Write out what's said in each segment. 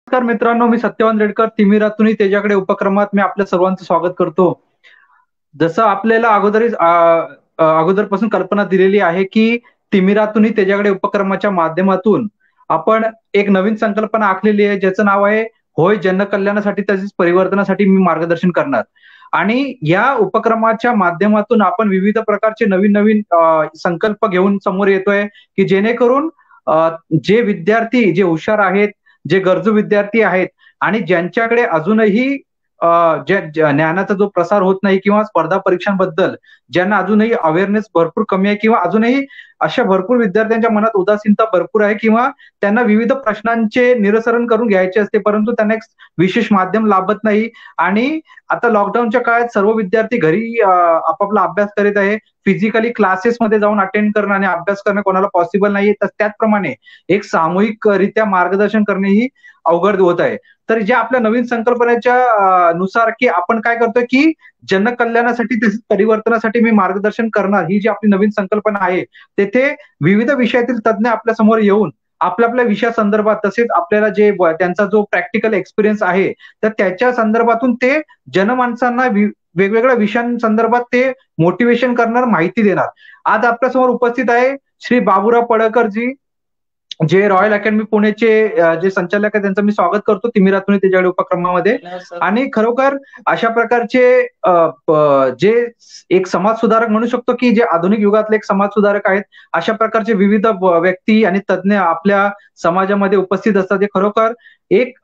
नमस्कार मित्रांनो, मी सत्यवान रेडकर तिमिरातून त्याच्याकडे उपक्रमात मी आपल्या सर्वांचं स्वागत करतो. जसं आपल्याला अगोदरपासून कल्पना दिलेली आहे, की तिमिरातून त्याच्याकडे उपक्रमाच्या माध्यमातून आपण एक नवीन संकल्पना आखलेली आहे, ज्याचं नाव आहे, होय जनकल्याणासाठी तसेच परिवर्तनासाठी मी मार्गदर्शन करणार. आणि या उपक्रमाच्या माध्यमातून आपण विविध प्रकारचे नवीन-नवीन संकल्प घेऊन समोर येतोय, की जेणेकरून जे विद्यार्थी जे हुशार आहेत, जे गरजू विद्यार्थी आहेत आणि ज्यांच्याकडे अजूनही अ, ज्ञानाचा जो प्रसार होत नाही किंवा स्पर्धा परीक्षांबद्दल ज्यांना अजूनही अवेअरनेस भरपूर कमी आहे किंवा अजूनही अशा भरपूर विद्यार्थ्यांच्या मनात उदासीनता भरपूर आहे किंवा त्यांना विविध प्रश्नांचे निरसरण करून घ्यायचे असते, परंतु त्यांना एक विशेष माध्यम लाभत नाही. आणि आता लॉकडाऊनच्या काळात सर्व विद्यार्थी घरी आपापला अभ्यास करीत आहे. फिजिकली क्लासेसमध्ये जाऊन अटेंड करणं आणि अभ्यास करणं कोणाला पॉसिबल नाहीये. तर त्याचप्रमाणे एक सामूहिकरित्या मार्गदर्शन करणेही अवघड होत आहे. तर ज्या आपल्या नवीन संकल्पनेच्या नुसार की आपण काय करतोय, की जनकल्याणासाठी तसेच परिवर्तनासाठी मी मार्गदर्शन करणार, ही जी आपली नवीन संकल्पना आहे, तेथे विविध विषयातील तज्ञ आपल्यासमोर येऊन आपल्या-आपल्या विषयासंदर्भात तसेच आपल्याला जे त्यांचा जो प्रॅक्टिकल एक्सपिरियन्स आहे, तर त्याच्या संदर्भातून ते जनमानसांना वेगवेगळ्या विषयांसंदर्भात ते मोटिव्हेशन करणार, माहिती देणार. आज आपल्यासमोर उपस्थित आहे श्री बाबूराव पडळकर जी, जे रॉयल अकॅडमी पुणेचे जे संचालक आहेत त्यांचं मी स्वागत करतो तिमिरातून त्याच्याकडे उपक्रमामध्ये. धन्यवाद सर. आणि खरोखर अशा प्रकारचे जे एक समाज सुधारक म्हणू शकतो, की जे आधुनिक युगातले एक समाज सुधारक आहेत. अशा प्रकारचे विविध व्यक्ती आणि तज्ञ आपल्या समाजामध्ये उपस्थित असतात. हे खरोखर एक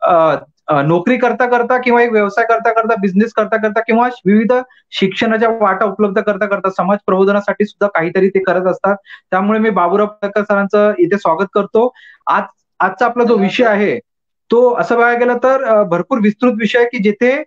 नोकरी करता-करता किंवा एक व्यवसाय करता-करता, बिझनेस करता-करता किंवा विविध शिक्षणाच्या वाटा उपलब्ध करता-करता समाज प्रबोधनासाठी सुद्धा काहीतरी ते करत असतात. त्यामुळे मी बाबूराव पडळकर सरांचं इथे स्वागत करतो. आज आजचा आपला जो धन्यवाद विषय सर. आहे, तो असं बघायला गेलं तर भरपूर विस्तृत विषय आहे, की जिथे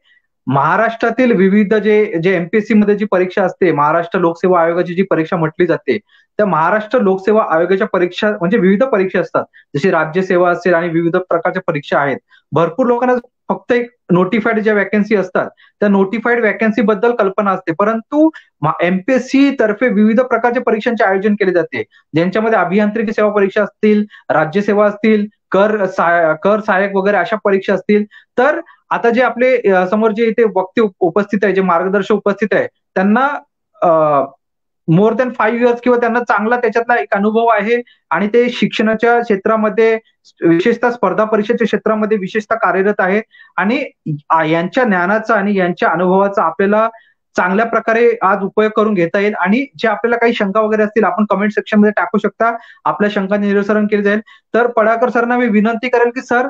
महाराष्ट्रातील विविध जे एम-पी-एस-सी मध्ये जी परीक्षा असते, महाराष्ट्र लोकसेवा आयोगाची जी परीक्षा म्हटली जाते, त्या महाराष्ट्र लोकसेवा आयोगाच्या परीक्षा म्हणजे विविध परीक्षा असतात. जशी राज्यसेवा असेल आणि विविध प्रकारच्या परीक्षा आहेत. भरपूर लोकांना फक्त एक नोटिफाईड ज्या व्हॅकन्सी असतात, त्या नोटिफाईड व्हॅकन्सी बद्दल कल्पना असते. परंतु एम-पी-एस-सी तर्फे विविध प्रकारच्या परीक्षांचे आयोजन केले जाते. ज्यांच्यामध्ये अभियांत्रिकी सेवा परीक्षा असतील, राज्यसेवा असतील, कर सहाय्यक वगैरे अशा परीक्षा असतील. तर आता जे आपले समोर जे इथे वक्ते उपस्थित आहे, जे मार्गदर्शक उपस्थित आहे, त्यांना मोर दॅन 5 इयर्स किंवा त्यांना चांगला त्याच्यातला एक अनुभव आहे आणि ते शिक्षणाच्या क्षेत्रामध्ये विशेषतः स्पर्धा परीक्षेच्या क्षेत्रामध्ये विशेषतः कार्यरत आहे. आणि यांच्या ज्ञानाचा आणि यांच्या अनुभवाचा आपल्याला चांगल्या प्रकारे आज उपयोग करून घेता येईल. आणि जे आपल्याला काही शंका वगैरे असतील, आपण कमेंट सेक्शनमध्ये टाकू शकता. आपल्या शंकांचे निरसरण केले जाईल. तर पडाळकर सरांना मी विनंती करेल, की सर,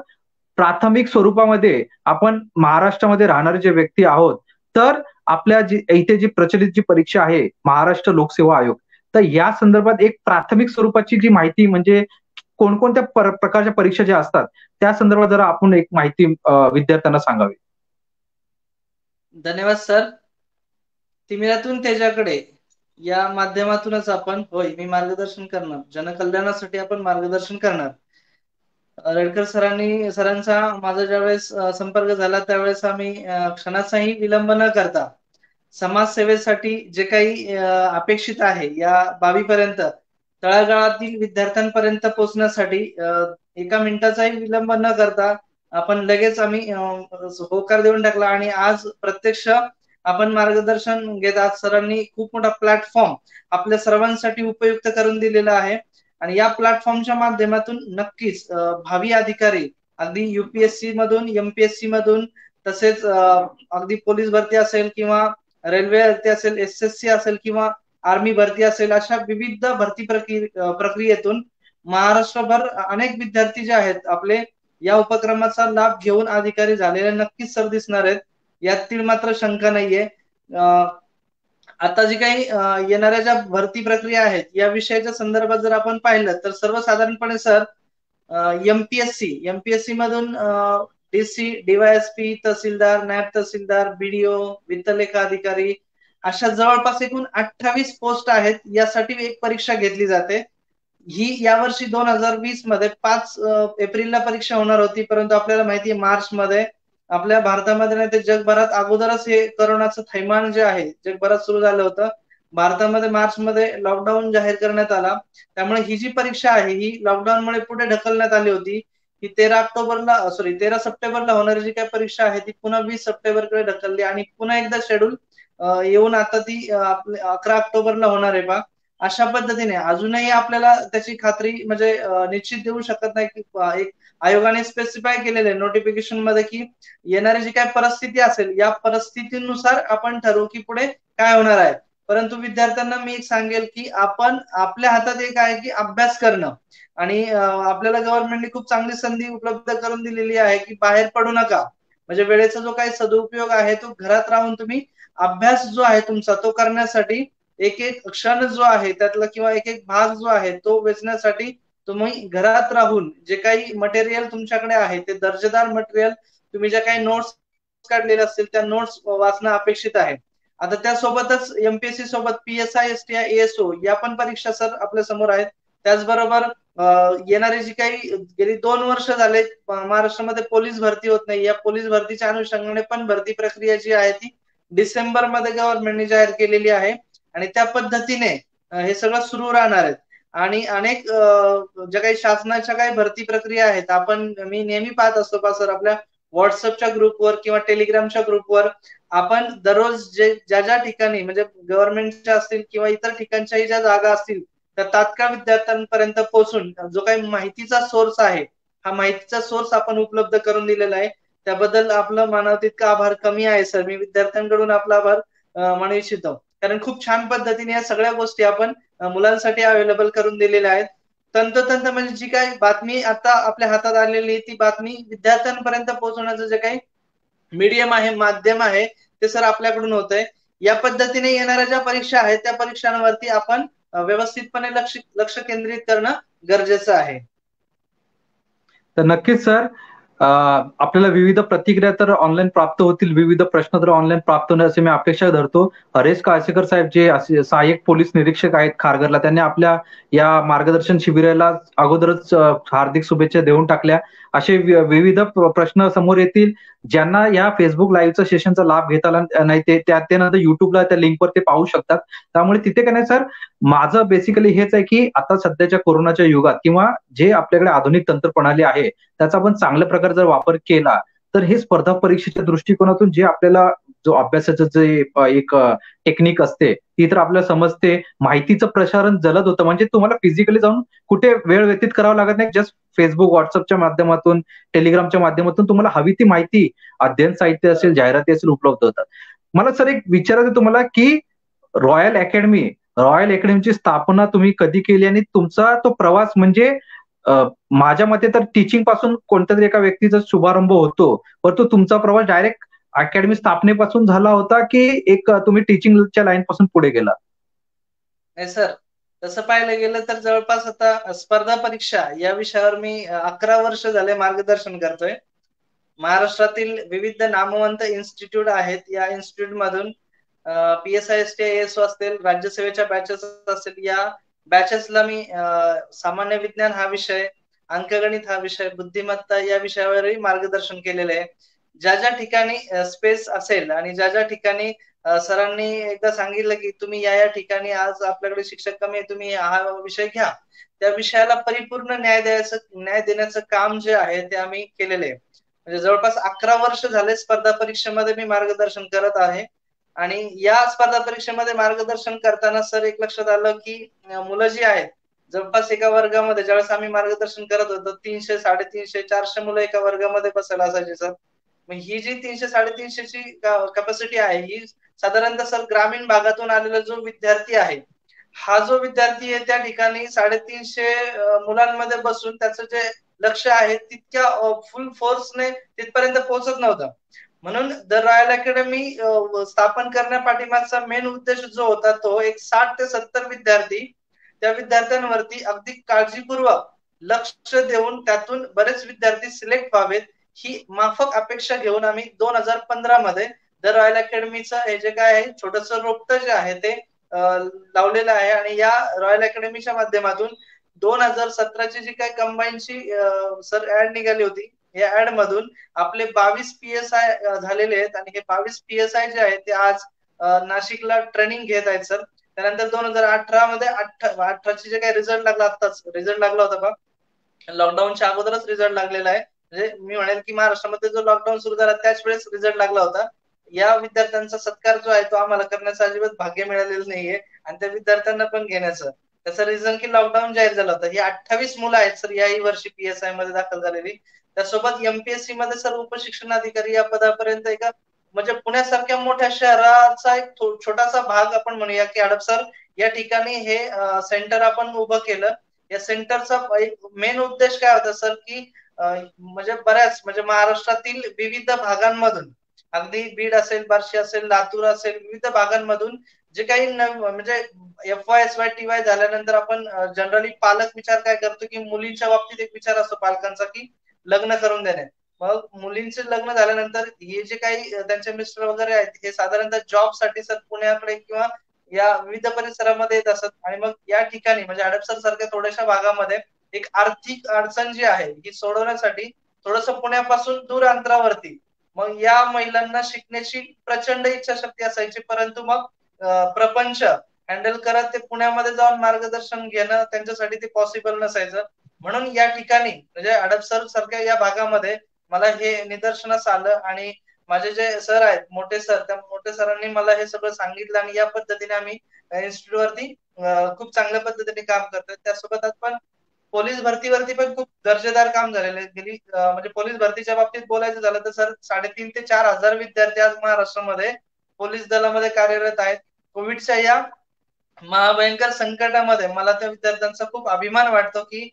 प्राथमिक स्वरूपामध्ये आपण महाराष्ट्रामध्ये राहणारे जे व्यक्ती आहोत, तर आपल्या इथे जी प्रचलित जी परीक्षा आहे, महाराष्ट्र लोकसेवा आयोग, तर या संदर्भात एक प्राथमिक स्वरूपाची जी माहिती म्हणजे कोणकोणत्या प्रकारच्या परीक्षा ज्या असतात, त्या संदर्भात जरा आपण एक माहिती विद्यार्थ्यांना सांगावी. धन्यवाद सर. तिमिरातून त्याच्याकडे या माध्यमातूनच आपण होय मी मार्गदर्शन करणार, जनकल्याणासाठी आपण मार्गदर्शन करणार. रेडकर सरांचा माझा ज्यावेळेस संपर्क झाला त्यावेळेस आम्ही क्षणाचाही विलंब न करता समाजसेवेसाठी जे काही अपेक्षित आहे या बाबीपर्यंत तळागाळातील विद्यार्थ्यांपर्यंत पोहोचण्यासाठी एका मिनिटाचाही विलंब न करता आपण लगेच आम्ही होकार देऊन टाकला आणि आज प्रत्यक्ष आपण मार्गदर्शन घेत आज सरांनी खूप मोठा प्लॅटफॉर्म आपल्या सर्वांसाठी उपयुक्त करून दिलेला आहे. आणि या प्लॅटफॉर्मच्या माध्यमातून नक्कीच भावी अधिकारी अगदी युपीएससी मधून एमपीएससी मधून तसेच अगदी पोलीस भरती असेल किंवा रेल्वे भरती असेल, एसएससी असेल किंवा आर्मी भरती असेल, अशा विविध भरती प्रक्रियेतून महाराष्ट्रभर अनेक विद्यार्थी जे आहेत आपले या उपक्रमाचा लाभ घेऊन अधिकारी झालेले नक्कीच सर दिसणार आहेत, यातील मात्र शंका नाहीये. आता जी काही येणाऱ्या ज्या भरती प्रक्रिया आहेत या विषयाच्या संदर्भात जर आपण पाहिलं तर सर्वसाधारणपणे सर एमपीएससी मधून डीसी, डीवायएसपी, तहसीलदार, नायब तहसीलदार, बीडीओ, वित्तलेखा अधिकारी अशा जवळपास एकूण 28 पोस्ट आहेत. यासाठी एक परीक्षा घेतली जाते. ही यावर्षी 2020 मध्ये 5 एप्रिलला परीक्षा होणार होती, परंतु आपल्याला माहिती आहे मार्च मध्ये आपल्या भारतामध्ये नाही तर जगभरात अगोदरच हे करोनाचं थैमान जे आहे जगभरात सुरू झालं होतं. भारतामध्ये मार्च मध्ये लॉकडाऊन जाहीर करण्यात आला. त्यामुळे ही जी परीक्षा आहे ही लॉकडाऊनमुळे पुढे ढकलण्यात आली होती. की 13 सप्टेंबरला होणारी जी काही परीक्षा आहे ती पुन्हा 20 सप्टेंबरकडे ढकलली आणि पुन्हा एकदा शेड्यूल येऊन आता ती आपले 11 ऑक्टोबरला होणार आहे बा. अशा पद्धतीने अजूनही आपल्याला त्याची खात्री म्हणजे निश्चित देऊ शकत नाही की एक आयोगाने स्पेसिफाय केलेलं आहे नोटिफिकेशन मध्ये की येणारी जी काही परिस्थिती असेल या परिस्थितीनुसार आपण ठरवू की पुढे काय होणार आहे. परंतु विद्यार्थ्यांना मी एक सांगेल की आपण आपल्या हातात एक आहे की अभ्यास करणं आणि आपल्याला गव्हर्नमेंटने खूप चांगली संधी उपलब्ध करून दिलेली आहे की बाहेर पडू नका. म्हणजे वेळेचा जो काही सदुपयोग आहे तो घरात राहून तुम्ही अभ्यास जो आहे तुमचा तो करण्यासाठी एक एक क्षण जो आहे त्यातला किंवा एक एक भाग जो आहे तो वेचण्यासाठी तुम्ही घरात राहून जे काही मटेरियल तुमच्याकडे आहे ते दर्जेदार मटेरियल तुम्ही ज्या काही नोट्स काढलेल्या असतील त्या नोट्स वाचणं अपेक्षित आहे. आता त्यासोबतच एमपीएससी सोबत पीएसआय एसटीआय एएसओ या पण परीक्षा सर आपल्या समोर आहेत. त्याचबरोबर येणारी जी काही गेली 2 वर्ष झाले महाराष्ट्रामध्ये पोलीस भरती होत नाही. या पोलीस भरतीच्या अनुषंगाने पण भरती प्रक्रिया जी आहे ती डिसेंबरमध्ये गव्हर्नमेंटने जाहीर केलेली आहे आणि त्या पद्धतीने हे सगळं सुरू राहणार आहे. आणि अनेक ज्या काही शासनाच्या काही भरती प्रक्रिया आहेत आपण मी नेहमी पाहत असतो का सर आपल्या व्हॉट्सअपच्या ग्रुपवर किंवा टेलिग्रामच्या ग्रुपवर आपण दररोज ज्या ज्या ठिकाणी म्हणजे गव्हर्नमेंटच्या असतील किंवा इतर ठिकाणच्याही ज्या जागा असतील त्या तात्काळ विद्यार्थ्यांपर्यंत पोहोचून जो काही माहितीचा सोर्स आहे हा माहितीचा सोर्स आपण उपलब्ध करून दिलेला आहे. त्याबद्दल आपलं मानव तितका आभार कमी आहे सर. मी विद्यार्थ्यांकडून आपला आभार मानू इच्छितो कारण खूप छान पद्धतीने या सगळ्या गोष्टी आपण मुलांसाठी अवेलेबल करून दिलेल्या आहेत. तंतोतंत म्हणजे जी काही बातमी आता आपल्या हातात आलेली ती बातमी विद्यार्थ्यांपर्यंत पोहोचवण्याचं जे काही मीडियम आहे माध्यम आहे ते सर आपल्याकडून होत आहे. या पद्धतीने येणाऱ्या ज्या परीक्षा आहेत त्या परीक्षांवरती आपण व्यवस्थितपणे लक्ष केंद्रित करणं गरजेचं आहे. तर नक्कीच सर आपल्याला विविध प्रतिक्रिया तर ऑनलाईन प्राप्त होतील, विविध प्रश्न तर ऑनलाईन प्राप्त होणार असे मी अपेक्षा धरतो. हरेश काळसेकर साहेब जे सहाय्यक पोलीस निरीक्षक आहेत खारघरला, त्यांनी आपल्या या मार्गदर्शन शिबिराला अगोदरच हार्दिक शुभेच्छा देऊन टाकल्या. असे विविध प्रश्न समोर येतील. ज्यांना या फेसबुक लाईव्हचा सेशनचा लाभ घेता आला नाही ते नंतर युट्यूबला त्या लिंकवर ते पाहू शकतात. त्यामुळे तिथे काय नाही सर, माझं बेसिकली हेच आहे की आता सध्याच्या कोरोनाच्या युगात किंवा जे आपल्याकडे आधुनिक तंत्रप्रणाली आहे त्याचा आपण चांगल्या प्रकारे जर वापर केला तर हे स्पर्धा परीक्षेच्या दृष्टिकोनातून जे आपल्याला जो अभ्यासाचं जे एक टेक्निक असते ती तर आपल्याला समजते. माहितीचं प्रसारण जलद होतं म्हणजे तुम्हाला फिजिकली जाऊन कुठे वेळ व्यतीत करावा लागत नाही. जस्ट फेसबुक व्हॉट्सअपच्या माध्यमातून टेलिग्रामच्या माध्यमातून तुम्हाला हवी ती माहिती अध्ययन साहित्य असेल जाहिराती असेल उपलब्ध होतात. मला सर एक विचारायचं तुम्हाला की रॉयल अकॅडमीची स्थापना तुम्ही कधी केली आणि तुमचा तो प्रवास म्हणजे माझ्या मते तर टीचिंग पासून कोणत्या तरी एका व्यक्तीचा शुभारंभ होतो, परंतु तुमचा प्रवास डायरेक्ट अकॅडमी स्थापनेपासून झाला होता की एक तुम्ही टीचिंगच्या लाईन पासून पुढे गेला? नाही सर, तसं पाहायला गेलं तर जवळपास आता स्पर्धा परीक्षा या विषयावर मी 11 वर्ष झाले मार्गदर्शन करतोय. महाराष्ट्रातील विविध नामवंत इन्स्टिट्यूट आहेत. या इन्स्टिट्यूट मधून पीएसआय एसटीआय असतील, राज्यसेवेच्या बॅचेस असतील, या बॅचेसला मी सामान्य विज्ञान हा विषय, अंकगणित हा विषय, बुद्धिमत्ता या विषयावरही मार्गदर्शन केलेलं आहे. ज्या ज्या ठिकाणी स्पेस असेल आणि ज्या ज्या ठिकाणी सरांनी एकदा सांगितलं की तुम्ही या ठिकाणी आज आपल्याकडे शिक्षक कमी आहे तुम्ही हा विषय घ्या, त्या विषयाला परिपूर्ण न्याय देण्याचं काम जे आहे ते आम्ही केलेलं आहे. म्हणजे जवळपास 11 वर्ष झाले स्पर्धा परीक्षेमध्ये मी मार्गदर्शन करत आहे. आणि या स्पर्धा परीक्षेमध्ये मार्गदर्शन करताना सर एक लक्षात आलं की मुलं जी आहेत जवळपास एका वर्गामध्ये ज्यावेळेस आम्ही मार्गदर्शन करत होतो 300, 350, 400 मुलं एका वर्गामध्ये बसायला असायची सर. मग ही जी 300, 350 ची कॅपॅसिटी आहे ही साधारणतः सर ग्रामीण भागातून आलेला जो विद्यार्थी आहे हा जो विद्यार्थी आहे त्या ठिकाणी 350 मुलांमध्ये बसून त्याचं जे लक्ष आहे तितक्या फुल फोर्सने तिथपर्यंत पोहोचत नव्हतं. म्हणून द रॉयल अकॅडमी स्थापन करण्यापाठीमागचा मेन उद्देश जो होता तो एक 60 ते 70 विद्यार्थी त्या विद्यार्थ्यांवरती अगदी काळजीपूर्वक लक्ष देऊन त्यातून बरेच विद्यार्थी सिलेक्ट व्हावेत ही माफक अपेक्षा घेऊन आम्ही 2015 मध्ये द रॉयल अकॅडमीचं हे जे काय आहे छोटस रोपटं जे आहे ते लावलेलं आहे. आणि या रॉयल अकॅडमीच्या माध्यमातून 2017ची जी काही कंबाईनची सर ऍड निघाली होती या ऍड मधून आपले 22 पीएसआय झालेले आहेत आणि हे 22 पीएसआय जे आहेत ते आज नाशिकला ट्रेनिंग घेत आहेत सर. त्यानंतर 2018 मध्ये 18चे जे काही रिझल्ट लागला आताच रिझल्ट लागला होता बघ लॉकडाऊनच्या अगोदरच रिझल्ट लागलेला आहे. म्हणजे मी म्हणेल की महाराष्ट्रामध्ये जो लॉकडाऊन सुरू झाला त्याच वेळेस रिझल्ट लागला होता. या विद्यार्थ्यांचा सत्कार जो आहे तो आम्हाला करण्याचं अजिबात भाग्य मिळालेलं नाहीये आणि त्या विद्यार्थ्यांना पण घेण्याचं. त्याचं रिझन की लॉकडाऊन जाहीर झालं होतं. ही 28 मुलं आहेत सर याही वर्षी PSI मध्ये दाखल झालेली. त्यासोबत MPSC मध्ये सर उपशिक्षण अधिकारी या पदापर्यंत एका म्हणजे पुण्यासारख्या मोठ्या शहराचा एक छोटासा भाग आपण म्हणूया की हडपसर या ठिकाणी हे सेंटर आपण उभं केलं. या सेंटरचा एक मेन उद्देश काय होता सर की म्हणजे बऱ्याच म्हणजे महाराष्ट्रातील विविध भागांमधून अगदी बीड असेल, बार्शी असेल, लातूर असेल, विविध भागांमधून जे काही म्हणजे FY SY TY झाल्यानंतर आपण जनरली पालक विचार काय करतो की मुलींच्या बाबतीत एक विचार असतो पालकांचा की लग्न करून देणे. मग मुलींचे लग्न झाल्यानंतर हे जे काही त्यांचे मिस्टर वगैरे आहेत हे साधारणतः जॉबसाठी सर पुण्याकडे किंवा या विविध परिसरामध्ये येत असत आणि मग या ठिकाणी म्हणजे हडपसर सारख्या थोड्याशा भागामध्ये एक आर्थिक अडचण जी आहे ही सोडवण्यासाठी थोडस पुण्यापासून दूर अंतरावरती मग या महिलांना शिकण्याची प्रचंड इच्छाशक्ती असायची परंतु मग प्रपंच हँडल करत ते पुण्यामध्ये जाऊन मार्गदर्शन घेणं त्यांच्यासाठी ते पॉसिबल नसायचं. म्हणून या ठिकाणी म्हणजे हडपसर सारख्या या भागामध्ये मला हे निदर्शनास आलं आणि माझे जे सर आहेत मोठे सर त्या मोठे सरांनी मला हे सगळं सांगितलं आणि या पद्धतीने आम्ही इन्स्टिट्यूट वरती खूप चांगल्या पद्धतीने काम करतोय. त्यासोबत पण पोलीस भरतीवरती पण खूप दर्जेदार काम झालेलं आहे. गेली म्हणजे पोलीस भरतीच्या बाबतीत बोलायचं झालं तर सर 3,500 ते 4,000 विद्यार्थी आज महाराष्ट्रामध्ये पोलीस दलामध्ये कार्यरत आहेत. कोविडच्या या महाभयंकर संकटामध्ये मला त्या विद्यार्थ्यांचा खूप अभिमान वाटतो की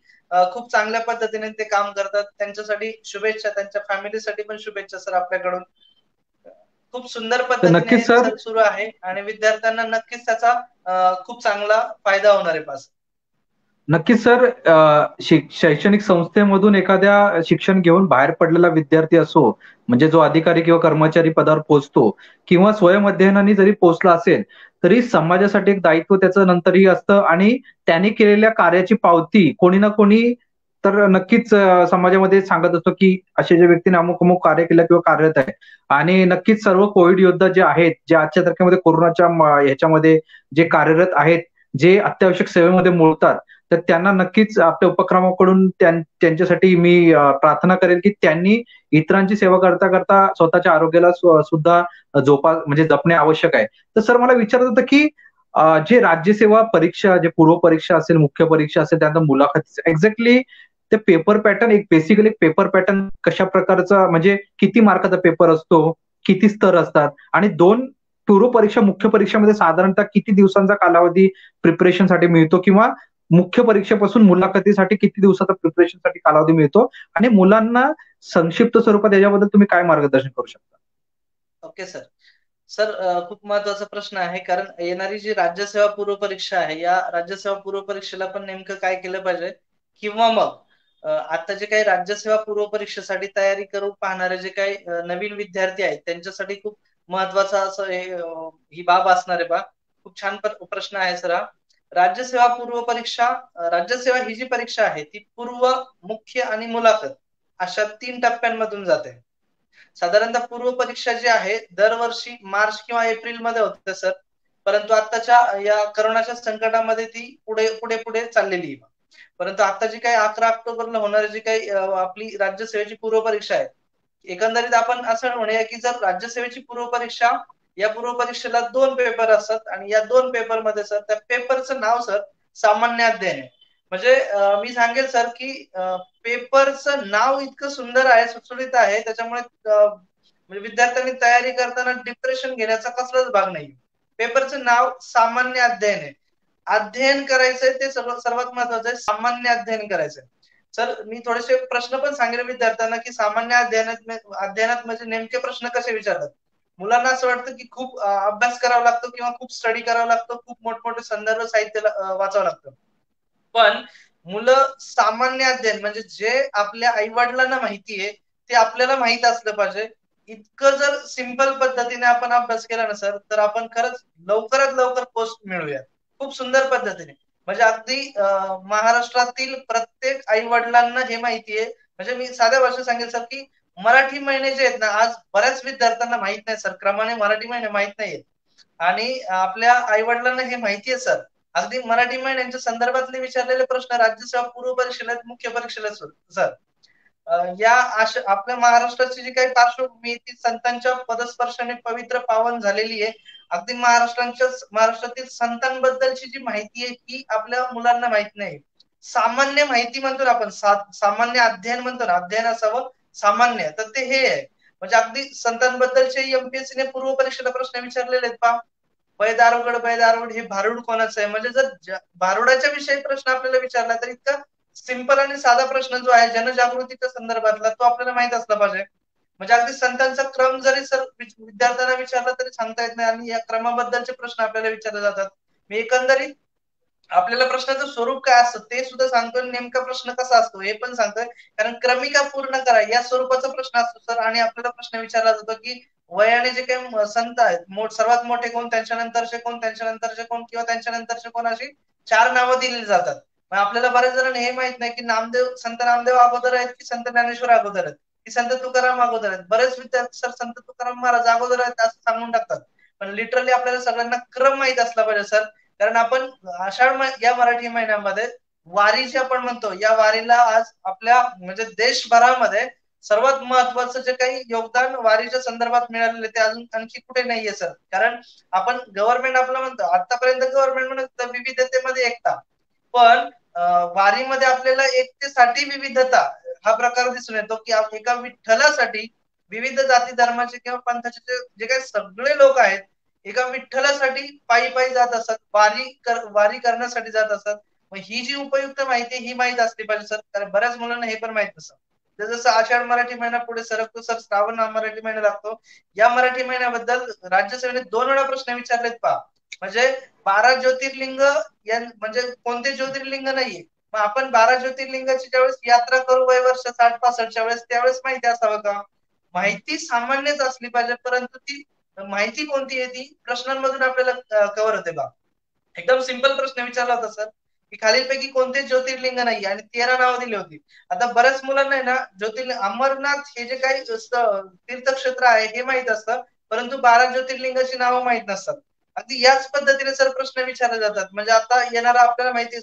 खूप चांगल्या पद्धतीने ते काम करतात. त्यांच्यासाठी शुभेच्छा, त्यांच्या फॅमिलीसाठी पण शुभेच्छा सर आपल्याकडून. खूप सुंदर तर पद्धतीने नक्कीच हे सर, सर सुरू आहे आणि विद्यार्थ्यांना नक्कीच त्याचा खूप चांगला फायदा होणार आहे पास. नक्कीच सर, शैक्षणिक संस्थेमधून एखाद्या शिक्षण घेऊन बाहेर पडलेला विद्यार्थी असो, म्हणजे जो अधिकारी किंवा कर्मचारी पदावर पोहोचतो किंवा स्वयंअध्ययनाने जरी पोहोचला असेल, तरी समाजासाठी एक दायित्व त्याचं नंतरही असतं आणि त्याने केलेल्या कार्याची पावती कोणी ना कोणी तर नक्कीच समाजामध्ये सांगत असतो, की असे जे व्यक्तीने अमुक-अमुक कार्य केलं किंवा कार्यरत आहे. आणि नक्कीच सर्व कोविड योद्धा जे आहेत, जे आजच्या तारखेमध्ये कोरोनाच्या ह्याच्यामध्ये जे कार्यरत आहेत, जे अत्यावश्यक सेवेमध्ये मोडतात, तर त्यांना नक्कीच आपल्या उपक्रमाकडून त्यांच्यासाठी मी प्रार्थना करेल, की त्यांनी इतरांची सेवा करता करता स्वतःच्या आरोग्याला सुद्धा म्हणजे जपणे आवश्यक आहे. तर सर मला विचारायचं होतं, की जे राज्यसेवा परीक्षा, जे पूर्व परीक्षा असेल, मुख्य परीक्षा असेल, त्यानंतर मुलाखत एक्झॅक्टली ते पेपर पॅटर्न एक बेसिकली पेपर पॅटर्न कशा प्रकारचा म्हणजे किती मार्काचा पेपर असतो, किती स्तर असतात आणि 2 पूर्व परीक्षा, मुख्य परीक्षेमध्ये साधारणतः किती दिवसांचा कालावधी प्रिपरेशनसाठी मिळतो किंवा मुख्य परीक्षेपासून मुलाखतीसाठी किती दिवसाचा प्रिपरेशनसाठी कालावधी मिळतो आणि मुलांना संक्षिप्त स्वरूपात याच्याबद्दल तुम्ही काय मार्गदर्शन करू शकता? Okay sir. सर खूप महत्वाचा प्रश्न आहे कारण येणारी जी राज्यसेवा पूर्व परीक्षा आहे या राज्यसेवा पूर्व परीक्षेला पण नेमकं काय केलं पाहिजे किंवा मग आता जे काही राज्यसेवा पूर्व परीक्षेसाठी तयारी करू पाहणारे जे काही नवीन विद्यार्थी आहेत त्यांच्यासाठी खूप महत्वाचा असं ही बाब असणार आहे बा. खूप छान प्रश्न आहे सर हा. राज्यसेवा पूर्व परीक्षा राज्यसेवा ही जी परीक्षा आहे ती पूर्व, मुख्य आणि मुलाखत अशा 3 टप्प्यांमधून जाते. साधारणतः पूर्व परीक्षा जी आहे दरवर्षी मार्च किंवा एप्रिल मध्ये होते सर. परंतु आताच्या या करोनाच्या संकटामध्ये ती पुढे पुढे पुढे चाललेली आहे. परंतु आता जी काही 11 ऑक्टोबरला होणारी जी काही आपली राज्यसेवेची पूर्व परीक्षा आहे एकंदरीत आपण असं म्हणूया की जर राज्यसेवेची पूर्व परीक्षा या पूर्व परीक्षेला 2 पेपर असतात आणि या 2 पेपरमध्ये सर त्या पेपरचं नाव सर सामान्य अध्ययन आहे. म्हणजे मी सांगेल सर की पेपरचं नाव इतकं सुंदर आहे, सुटसुटीत आहे त्याच्यामुळे म्हणजे विद्यार्थ्यांनी तयारी करताना डिप्रेशन घेण्याचा कसलाच भाग नाही. पेपरचं नाव सामान्य अध्ययन आहे. अध्ययन करायचंय ते सर्वात महत्वाचं आहे, सामान्य अध्ययन करायचंय. सर मी थोडेसे प्रश्न पण सांगेल विद्यार्थ्यांना की सामान्य अध्ययनात म्हणजे नेमके प्रश्न कसे विचारतात. मुलांना असं वाटतं की खूप अभ्यास करावा लागतो किंवा खूप स्टडी करावा लागतो, खूप मोठमोठे संदर्भ साहित्य वाचावं लागतं. पण मुलं सामान्य अध्ययन म्हणजे जे आपल्या आई वडिलांना माहिती आहे ते आपल्याला माहित असलं पाहिजे. इतकं जर सिंपल पद्धतीने आपण अभ्यास केला ना सर तर आपण खरंच लवकरात लवकर पोस्ट मिळूयात. खूप सुंदर पद्धतीने म्हणजे अगदी महाराष्ट्रातील प्रत्येक आई वडिलांना हे माहिती आहे. म्हणजे मी साध्या भाषेत सांगेल सर की मराठी महिने जे आहेत ना आज बऱ्याच विद्यार्थ्यांना माहित नाही सर, क्रमाने मराठी महिने माहित नाहीये आणि आपल्या आई वडिलांना हे माहिती आहे सर. अगदी मराठी महिन्यांच्या संदर्भातले विचारलेले प्रश्न राज्यसेवा पूर्व परीक्षेला मुख्य परीक्षेला सर या आपल्या महाराष्ट्राची जी काही पार्श्वभूमी ती संतांच्या पदस्पर्शाने पवित्र पावन झालेली आहे. अगदी महाराष्ट्रातील संतांबद्दलची जी माहिती आहे ती आपल्या मुलांना माहित नाही. सामान्य माहिती म्हणतो ना आपण, सामान्य अध्ययन म्हणतो ना, अध्ययन असावं सामान्य, तर ते हे आहे. म्हणजे अगदी संतांबद्दलचे एमपीएससी ने पूर्व परीक्षेला प्रश्न विचारलेले आहेत पहा. बैदारोड हे भारुड कोणाचं आहे, म्हणजे जर भारुडाच्या विषयी प्रश्न आपल्याला विचारला तर इतका सिंपल आणि साधा प्रश्न जो आहे जनजागृतीच्या संदर्भातला तो आपल्याला माहित असला पाहिजे. म्हणजे अगदी संतांचा क्रम जरी सर विद्यार्थ्यांना विचारला तरी सांगता येत नाही आणि या क्रमाबद्दलचे प्रश्न आपल्याला विचारले जातात. मी एकंदरीत आपल्याला प्रश्नाचं स्वरूप काय असतं ते सुद्धा सांगतोय, नेमका प्रश्न कसा असतो हे पण सांगतोय. कारण क्रमिका पूर्ण करा या स्वरूपाचा प्रश्न असतो सर. आणि आपल्याला प्रश्न विचारला जातो की वयाने जे काही संत आहेत, सर्वात मोठे कोण, त्यांच्यानंतरचे कोण, त्यांच्यानंतरचे कोण, किंवा त्यांच्यानंतरचे कोण, अशी 4 नावं दिली जातात. मग आपल्याला बऱ्याच जणांना हे माहित नाही की संत नामदेव अगोदर आहेत की संत ज्ञानेश्वर अगोदर आहेत की संत तुकाराम अगोदर आहेत. बरेच विद्यार्थी सर संत तुकाराम महाराज अगोदर आहेत असं सांगून टाकतात. पण लिटरली आपल्याला सगळ्यांना क्रम माहित असला पाहिजे सर. कारण आपण या मराठी महिन्यामध्ये वारी जी आपण म्हणतो, या वारीला आज आपल्या म्हणजे देशभरामध्ये सर्वात महत्वाचं जे काही योगदान वारीच्या संदर्भात मिळालेलं ते अजून आणखी कुठे नाहीये सर. कारण आपण गव्हर्नमेंट आपलं म्हणतो, आतापर्यंत गव्हर्नमेंट म्हणत विविधतेमध्ये एकता, पण वारीमध्ये आपल्याला एकतेसाठी विविधता हा प्रकार दिसून येतो की एका विठ्ठलासाठी विविध जाती धर्माचे किंवा पंथाचे जे काही सगळे लोक आहेत एका विठ्ठलासाठी पायी पायी जात असतात, वारी करण्यासाठी जात असतात. मग ही जी उपयुक्त माहिती ही माहित असली पाहिजे सर. कारण बऱ्याच मुलांना हे पण माहित नसतं. जसं आषाढ मराठी महिना पुढे सरकतो सर, श्रावण मराठी महिना लागतो. या मराठी महिन्याबद्दल राज्यसेवेने 2 वेळा प्रश्न विचारलेत पहा. म्हणजे 12 ज्योतिर्लिंग म्हणजे कोणते ज्योतिर्लिंग नाहीये. मग आपण 12 ज्योतिर्लिंगाची ज्यावेळेस यात्रा करू वय वर्ष 60-65च्या वेळेस, त्यावेळेस माहिती असावं का? माहिती सामान्यच असली पाहिजे, परंतु ती माहिती कोणती आहे ती प्रश्नांमधून आपल्याला कव्हर होते बा. एकदम सिंपल प्रश्न विचारला होता सर की खालीलपैकी कोणते ज्योतिर्लिंग नाही, आणि 13 नावं दिली होती. आता बऱ्याच मुलांना आहे ना ज्योतिर्लिंग अमरनाथ हे जे काही तीर्थक्षेत्र आहे हे माहित असतं, परंतु 12 ज्योतिर्लिंगाची नावं माहित नसतात. अगदी याच पद्धतीने सर प्रश्न विचारले जातात. म्हणजे आता येणारा आपल्याला माहिती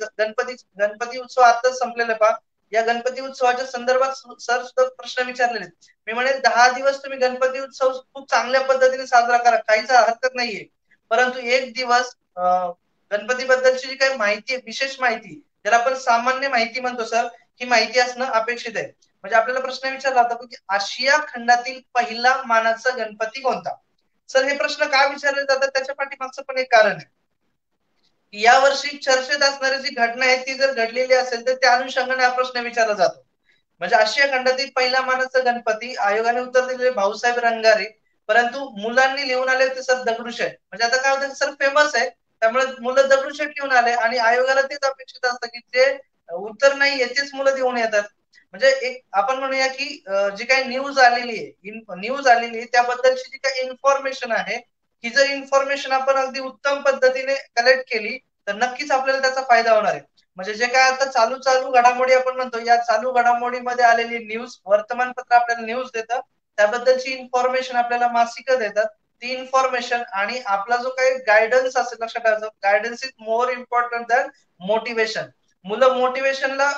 गणपती उत्सव आताच संपलेला पहा. या गणपती उत्सवाच्या संदर्भात सर सुद्धा प्रश्न विचारलेले. मी म्हणेल 10 दिवस तुम्ही गणपती उत्सव खूप चांगल्या पद्धतीने साजरा करा, काहीच हरकत नाहीये. परंतु एक दिवस गणपती बद्दलची जी काही माहिती आहे, विशेष माहिती, ज्याला आपण सामान्य माहिती म्हणतो सर, ही माहिती असणं अपेक्षित आहे. म्हणजे आपल्याला प्रश्न विचारला होता की आशिया खंडातील पहिला मानाचा गणपती कोणता. सर हे प्रश्न का विचारले जातात त्याच्या पाठीमागचं पण एक कारण आहे. या वर्षी चर्चेत असणारी जी घटना आहे ती जर घडलेली असेल तर त्या अनुषंगाने हा प्रश्न विचारला जातो. म्हणजे आशिया खंडातील पहिला मानाचा गणपती आयोगाने उत्तर दिलेले भाऊसाहेब रंगारे, परंतु मुलांनी लिहून आले होते सर दगडूशेठ. म्हणजे आता काय होतं सर, फेमस आहे त्यामुळे मुलं दगडूशेठ लिहून आले आणि आयोगाला तेच अपेक्षित असतं की जे उत्तर नाहीये तेच मुलं देऊन येतात. म्हणजे एक आपण म्हणूया की जी काही न्यूज आलेली आहे त्याबद्दलची जी काही इन्फॉर्मेशन आहे, ही जर इन्फॉर्मेशन आपण अगदी उत्तम पद्धतीने कलेक्ट केली तर नक्कीच आपल्याला त्याचा फायदा होणार आहे. म्हणजे जे काय आता चालू घडामोडी आपण म्हणतो, या चालू घडामोडीमध्ये आलेली न्यूज, वर्तमानपत्र आपल्याला न्यूज देतं, त्याबद्दलची इन्फॉर्मेशन आपल्याला मासिकं देतात. ती इन्फॉर्मेशन आणि आपला जो काही गायडन्स असेल, लक्षात ठेवायचं, guidance is more important than motivation. मुलं मोटिवेशनला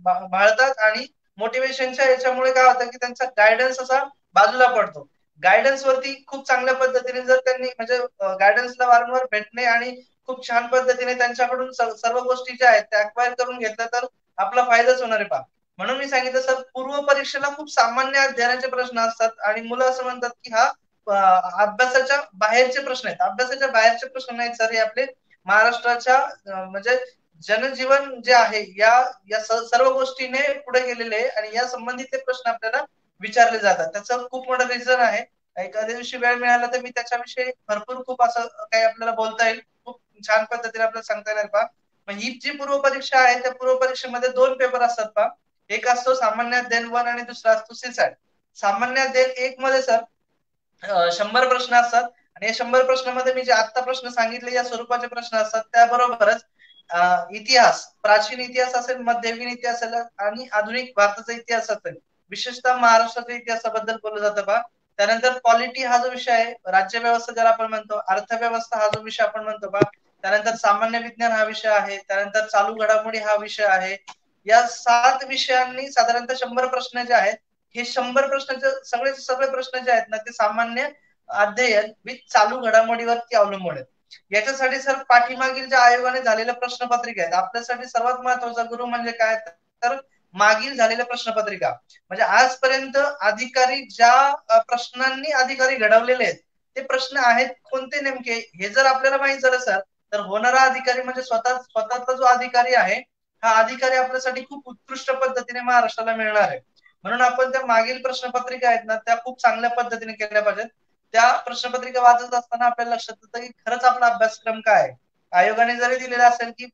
भाळतात आणि मोटिवेशनच्या याच्यामुळे काय होतं की त्यांचा गायडन्स असा बाजूला पडतो. गायडन्स वरती खूप चांगल्या पद्धतीने जर त्यांनी म्हणजे गायडन्सला वारंवार भेटणे आणि खूप छान पद्धतीने त्यांच्याकडून सर्व गोष्टी ज्या आहेत त्या अक्वायर करून घेतल्या तर आपला फायदाच होणार आहे पहा. म्हणून मी सांगितलं सर, पूर्व परीक्षेला खूप सामान्य अध्ययनाचे प्रश्न असतात आणि मुलं असं म्हणतात की हा अभ्यासाच्या बाहेरचे प्रश्न आहेत. अभ्यासाच्या बाहेरचे प्रश्न नाहीत सर, हे आपले महाराष्ट्राच्या म्हणजे जनजीवन जे आहे या सर्व गोष्टीने पुढे गेलेले आहे आणि या संबंधित ते प्रश्न आपल्याला विचारले जातात. त्याचं खूप मोठं रिझन आहे. एखाद्या दिवशी वेळ मिळाला तर मी त्याच्याविषयी भरपूर खूप असं काही आपल्याला बोलता येईल, खूप छान पद्धतीने आपल्याला सांगता येणार पहा. मग ही जी पूर्व परीक्षा आहे त्या पूर्व परीक्षेमध्ये 2 पेपर असतात पहा. एक असतो सामान्य अध्ययन 1 आणि दुसरा असतो सीसॅट. सामान्य अध्ययन 1 मध्ये सर 100 प्रश्न असतात आणि या 100 प्रश्नामध्ये मी जे आता प्रश्न सांगितले या स्वरूपाचे प्रश्न असतात. त्याबरोबरच इतिहास, प्राचीन इतिहास असेल, मध्ययुगीन इतिहास असेल आणि आधुनिक भारताचा इतिहास असेल, विशेषतः महाराष्ट्राच्या इतिहासाबद्दल बोललं जातं पहा. त्यानंतर पॉलिटी हा जो विषय आहे, राज्यव्यवस्था ज्याला आपण म्हणतो, अर्थव्यवस्था हा जो विषय आपण म्हणतो पहा, त्यानंतर सामान्य विज्ञान हा विषय आहे, त्यानंतर चालू घडामोडी हा विषय आहे. या 7 विषयांनी साधारणतः 100 प्रश्न जे आहेत, हे 100 प्रश्नाचे सगळे प्रश्न जे आहेत ना, ते सामान्य अध्ययन विथ चालू घडामोडीवरती अवलंबून आहेत. याच्यासाठी सर पाठीमागील ज्या आयोगाने झालेल्या प्रश्नपत्रिका आहेत, आपल्यासाठी सर्वात महत्वाचा गुरु म्हणजे काय, तर मागील झालेल्या प्रश्नपत्रिका. म्हणजे आजपर्यंत अधिकारी ज्या प्रश्नांनी अधिकारी घडवलेले आहेत, ते प्रश्न आहेत कोणते नेमके, हे जर आपल्याला माहित झालं सर, तर होणारा अधिकारी म्हणजे स्वतःचा जो अधिकारी आहे, हा अधिकारी आपल्यासाठी खूप उत्कृष्ट पद्धतीने महाराष्ट्राला मिळणार आहे. म्हणून आपण त्या मागील प्रश्नपत्रिका आहेत ना, त्या खूप चांगल्या पद्धतीने केल्या पाहिजेत. त्या प्रश्नपत्रिका वाचत असताना आपल्याला लक्षात येतं की खरंच आपला अभ्यासक्रम काय आहे. आयोगाने जरी दिलेला असेल की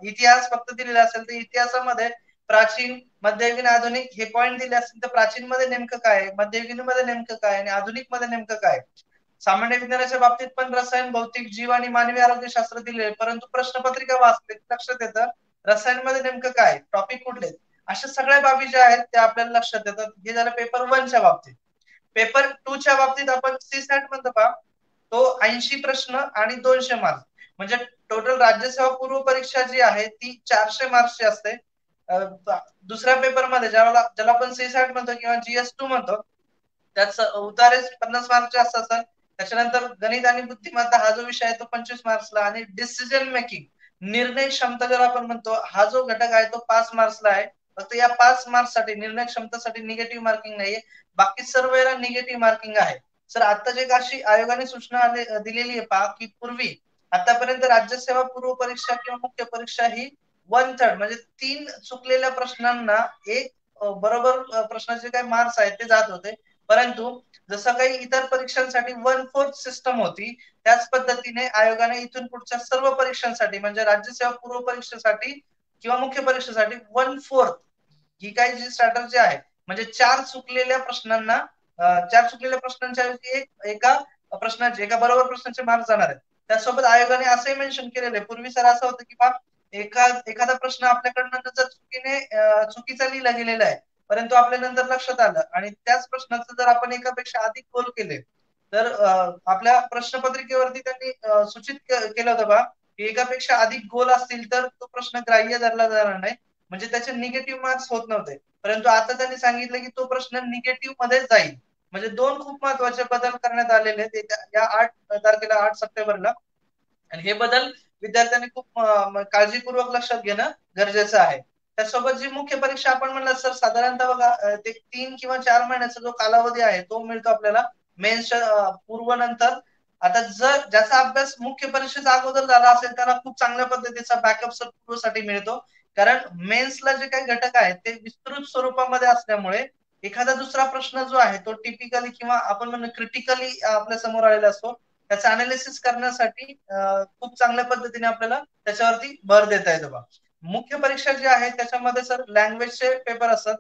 इतिहास फक्त दिलेला असेल, तर इतिहासामध्ये प्राचीन, मध्ययुगीन, आधुनिक हे पॉईंट दिले असतील, तर प्राचीन मध्ये नेमकं काय आहे, मध्ययुगीन मध्ये नेमकं काय आणि आधुनिक मध्ये नेमकं काय. सामान्य विज्ञानाच्या बाबतीत पण रसायन, भौतिक, जीव आणि मानवी आरोग्यशास्त्र दिले, परंतु प्रश्नपत्रिका वाचले लक्षात येतं रसायन मध्ये नेमकं काय, टॉपिक कुठले, अशा सगळ्या बाबी ज्या आहेत त्या आपल्याला लक्षात येतात. हे झालं पेपर 1च्या बाबतीत. पेपर 2च्या बाबतीत आपण सीसॅट म्हणतो का, तो 80 प्रश्न आणि 200 मार्क्स, म्हणजे टोटल राज्यसेवा पूर्व परीक्षा जी आहे ती 400 मार्क्सची असते. दुसऱ्या पेपरमध्ये ज्याला आपण सीसॅट म्हणतो किंवा GS2 म्हणतो, त्यात उतारे 50 मार्कचे असतात सर. त्याच्यानंतर गणित आणि बुद्धिमत्ता हा जो विषय आहे तो 25 मार्क्सला, आणि डिसिजन मेकिंग, निर्णय क्षमता जर आपण म्हणतो, हा जो घटक आहे तो 5 मार्क्सला आहे. फक्त या 5 मार्क्ससाठी, निर्णय क्षमतेसाठी निगेटिव्ह मार्किंग नाहीये, बाकी सर्व याला निगेटिव्ह मार्किंग आहे. सर आता जे अशी आयोगाने सूचना दिलेली आहे पहा, की पूर्वी आतापर्यंत राज्यसेवा पूर्व परीक्षा किंवा मुख्य परीक्षा ही 1/3 म्हणजे 3 चुकलेल्या प्रश्नांना एक बरोबर प्रश्नाचे काही मार्क्स आहेत ते जात होते. परंतु जसं काही इतर परीक्षांसाठी 1/4 सिस्टम होती, त्याच पद्धतीने आयोगाने इथून पुढच्या सर्व परीक्षांसाठी म्हणजे राज्यसेवा पूर्व परीक्षेसाठी किंवा मुख्य परीक्षेसाठी 1/4 ही काही जी स्ट्रॅटर्जी आहे, म्हणजे 4 चुकलेल्या प्रश्नांच्या एका बरोबर प्रश्नाचे मार्क जाणार आहेत. त्यासोबत आयोगाने असंही मेन्शन केलेलं आहे, पूर्वी सर असं होतं की बा एखादा प्रश्न आपल्याकडनं जर चुकीचा लिहिला गेलेला आहे, परंतु आपल्या नंतर लक्षात आलं आणि त्याच प्रश्नाचं जर आपण एकापेक्षा अधिक गोल केले, तर आपल्या प्रश्नपत्रिकेवरती त्यांनी सूचित केलं होतं बा, की एकापेक्षा अधिक गोल असतील तर तो प्रश्न ग्राह्य धरला जाणार नाही, म्हणजे त्याचे निगेटिव्ह मार्क्स होत नव्हते. परंतु आता त्यांनी सांगितलं की तो प्रश्न निगेटिव्ह मध्ये जाईल. म्हणजे 2 खूप महत्वाचे बदल करण्यात आलेले आहेत या 8 तारखेला, 8 सप्टेंबरला. आणि हे बदल विद्यार्थ्यांनी खूप काळजीपूर्वक लक्षात घेणं गरजेचं आहे. त्यासोबत जी मुख्य परीक्षा आपण म्हणलं सर, साधारणतः बघा ते 3 किंवा 4 महिन्याचा जो कालावधी आहे तो मिळतो आपल्याला मेन्सच्या पूर्व नंतर. आता जर ज्याचा अभ्यास मुख्य परीक्षेचा अगोदर झाला असेल त्याला खूप चांगल्या पद्धतीचा बॅकअप पूर्वसाठी मिळतो, कारण मेन्सला जे काही घटक आहेत ते विस्तृत स्वरूपामध्ये असल्यामुळे एखादा दुसरा प्रश्न जो आहे तो टिपिकली किंवा आपण म्हणून क्रिटिकली आपल्या समोर आलेला असतो, त्याचं अनालिसिस करण्यासाठी खूप चांगल्या पद्धतीने आपल्याला त्याच्यावरती भर देता येतो बा. मुख्य परीक्षा जी आहे त्याच्यामध्ये सर लँग्वेजचे पेपर असतात.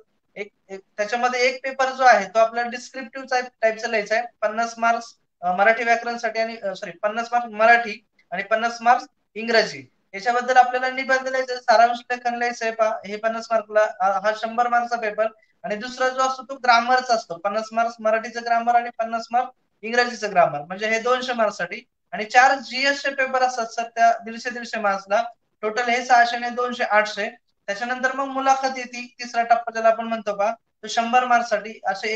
त्याच्यामध्ये एक पेपर जो आहे तो आपल्याला डिस्क्रिप्टिव्ह टाईपचा लिहायचा आहे, 50 मार्क्स मराठी व्याकरणसाठी आणि 50 मार्क्स मराठी आणि 50 मार्क्स इंग्रजी. याच्याबद्दल आपल्याला निबंध लिहायचा, सारांश लेखन लिहायचंय पहा, हे 50 मार्कला, हा 100 मार्कचा पेपर. आणि दुसरा जो असतो तो ग्रामरचा असतो, 50 मार्क्स मराठीचं ग्रामर आणि 50 मार्क्स इंग्रजीचं ग्रामर, म्हणजे हे 200 मार्क्ससाठी. आणि 4 जीएसचे पेपर असतात सर, त्या 150 मार्क्सला. टोटल हे 600 आणि 200 800. त्याच्यानंतर मग मुलाखत येते, तिसरा टप्पा ज्याला आपण म्हणतो पहा, तो 100 मार्क्ससाठी. असे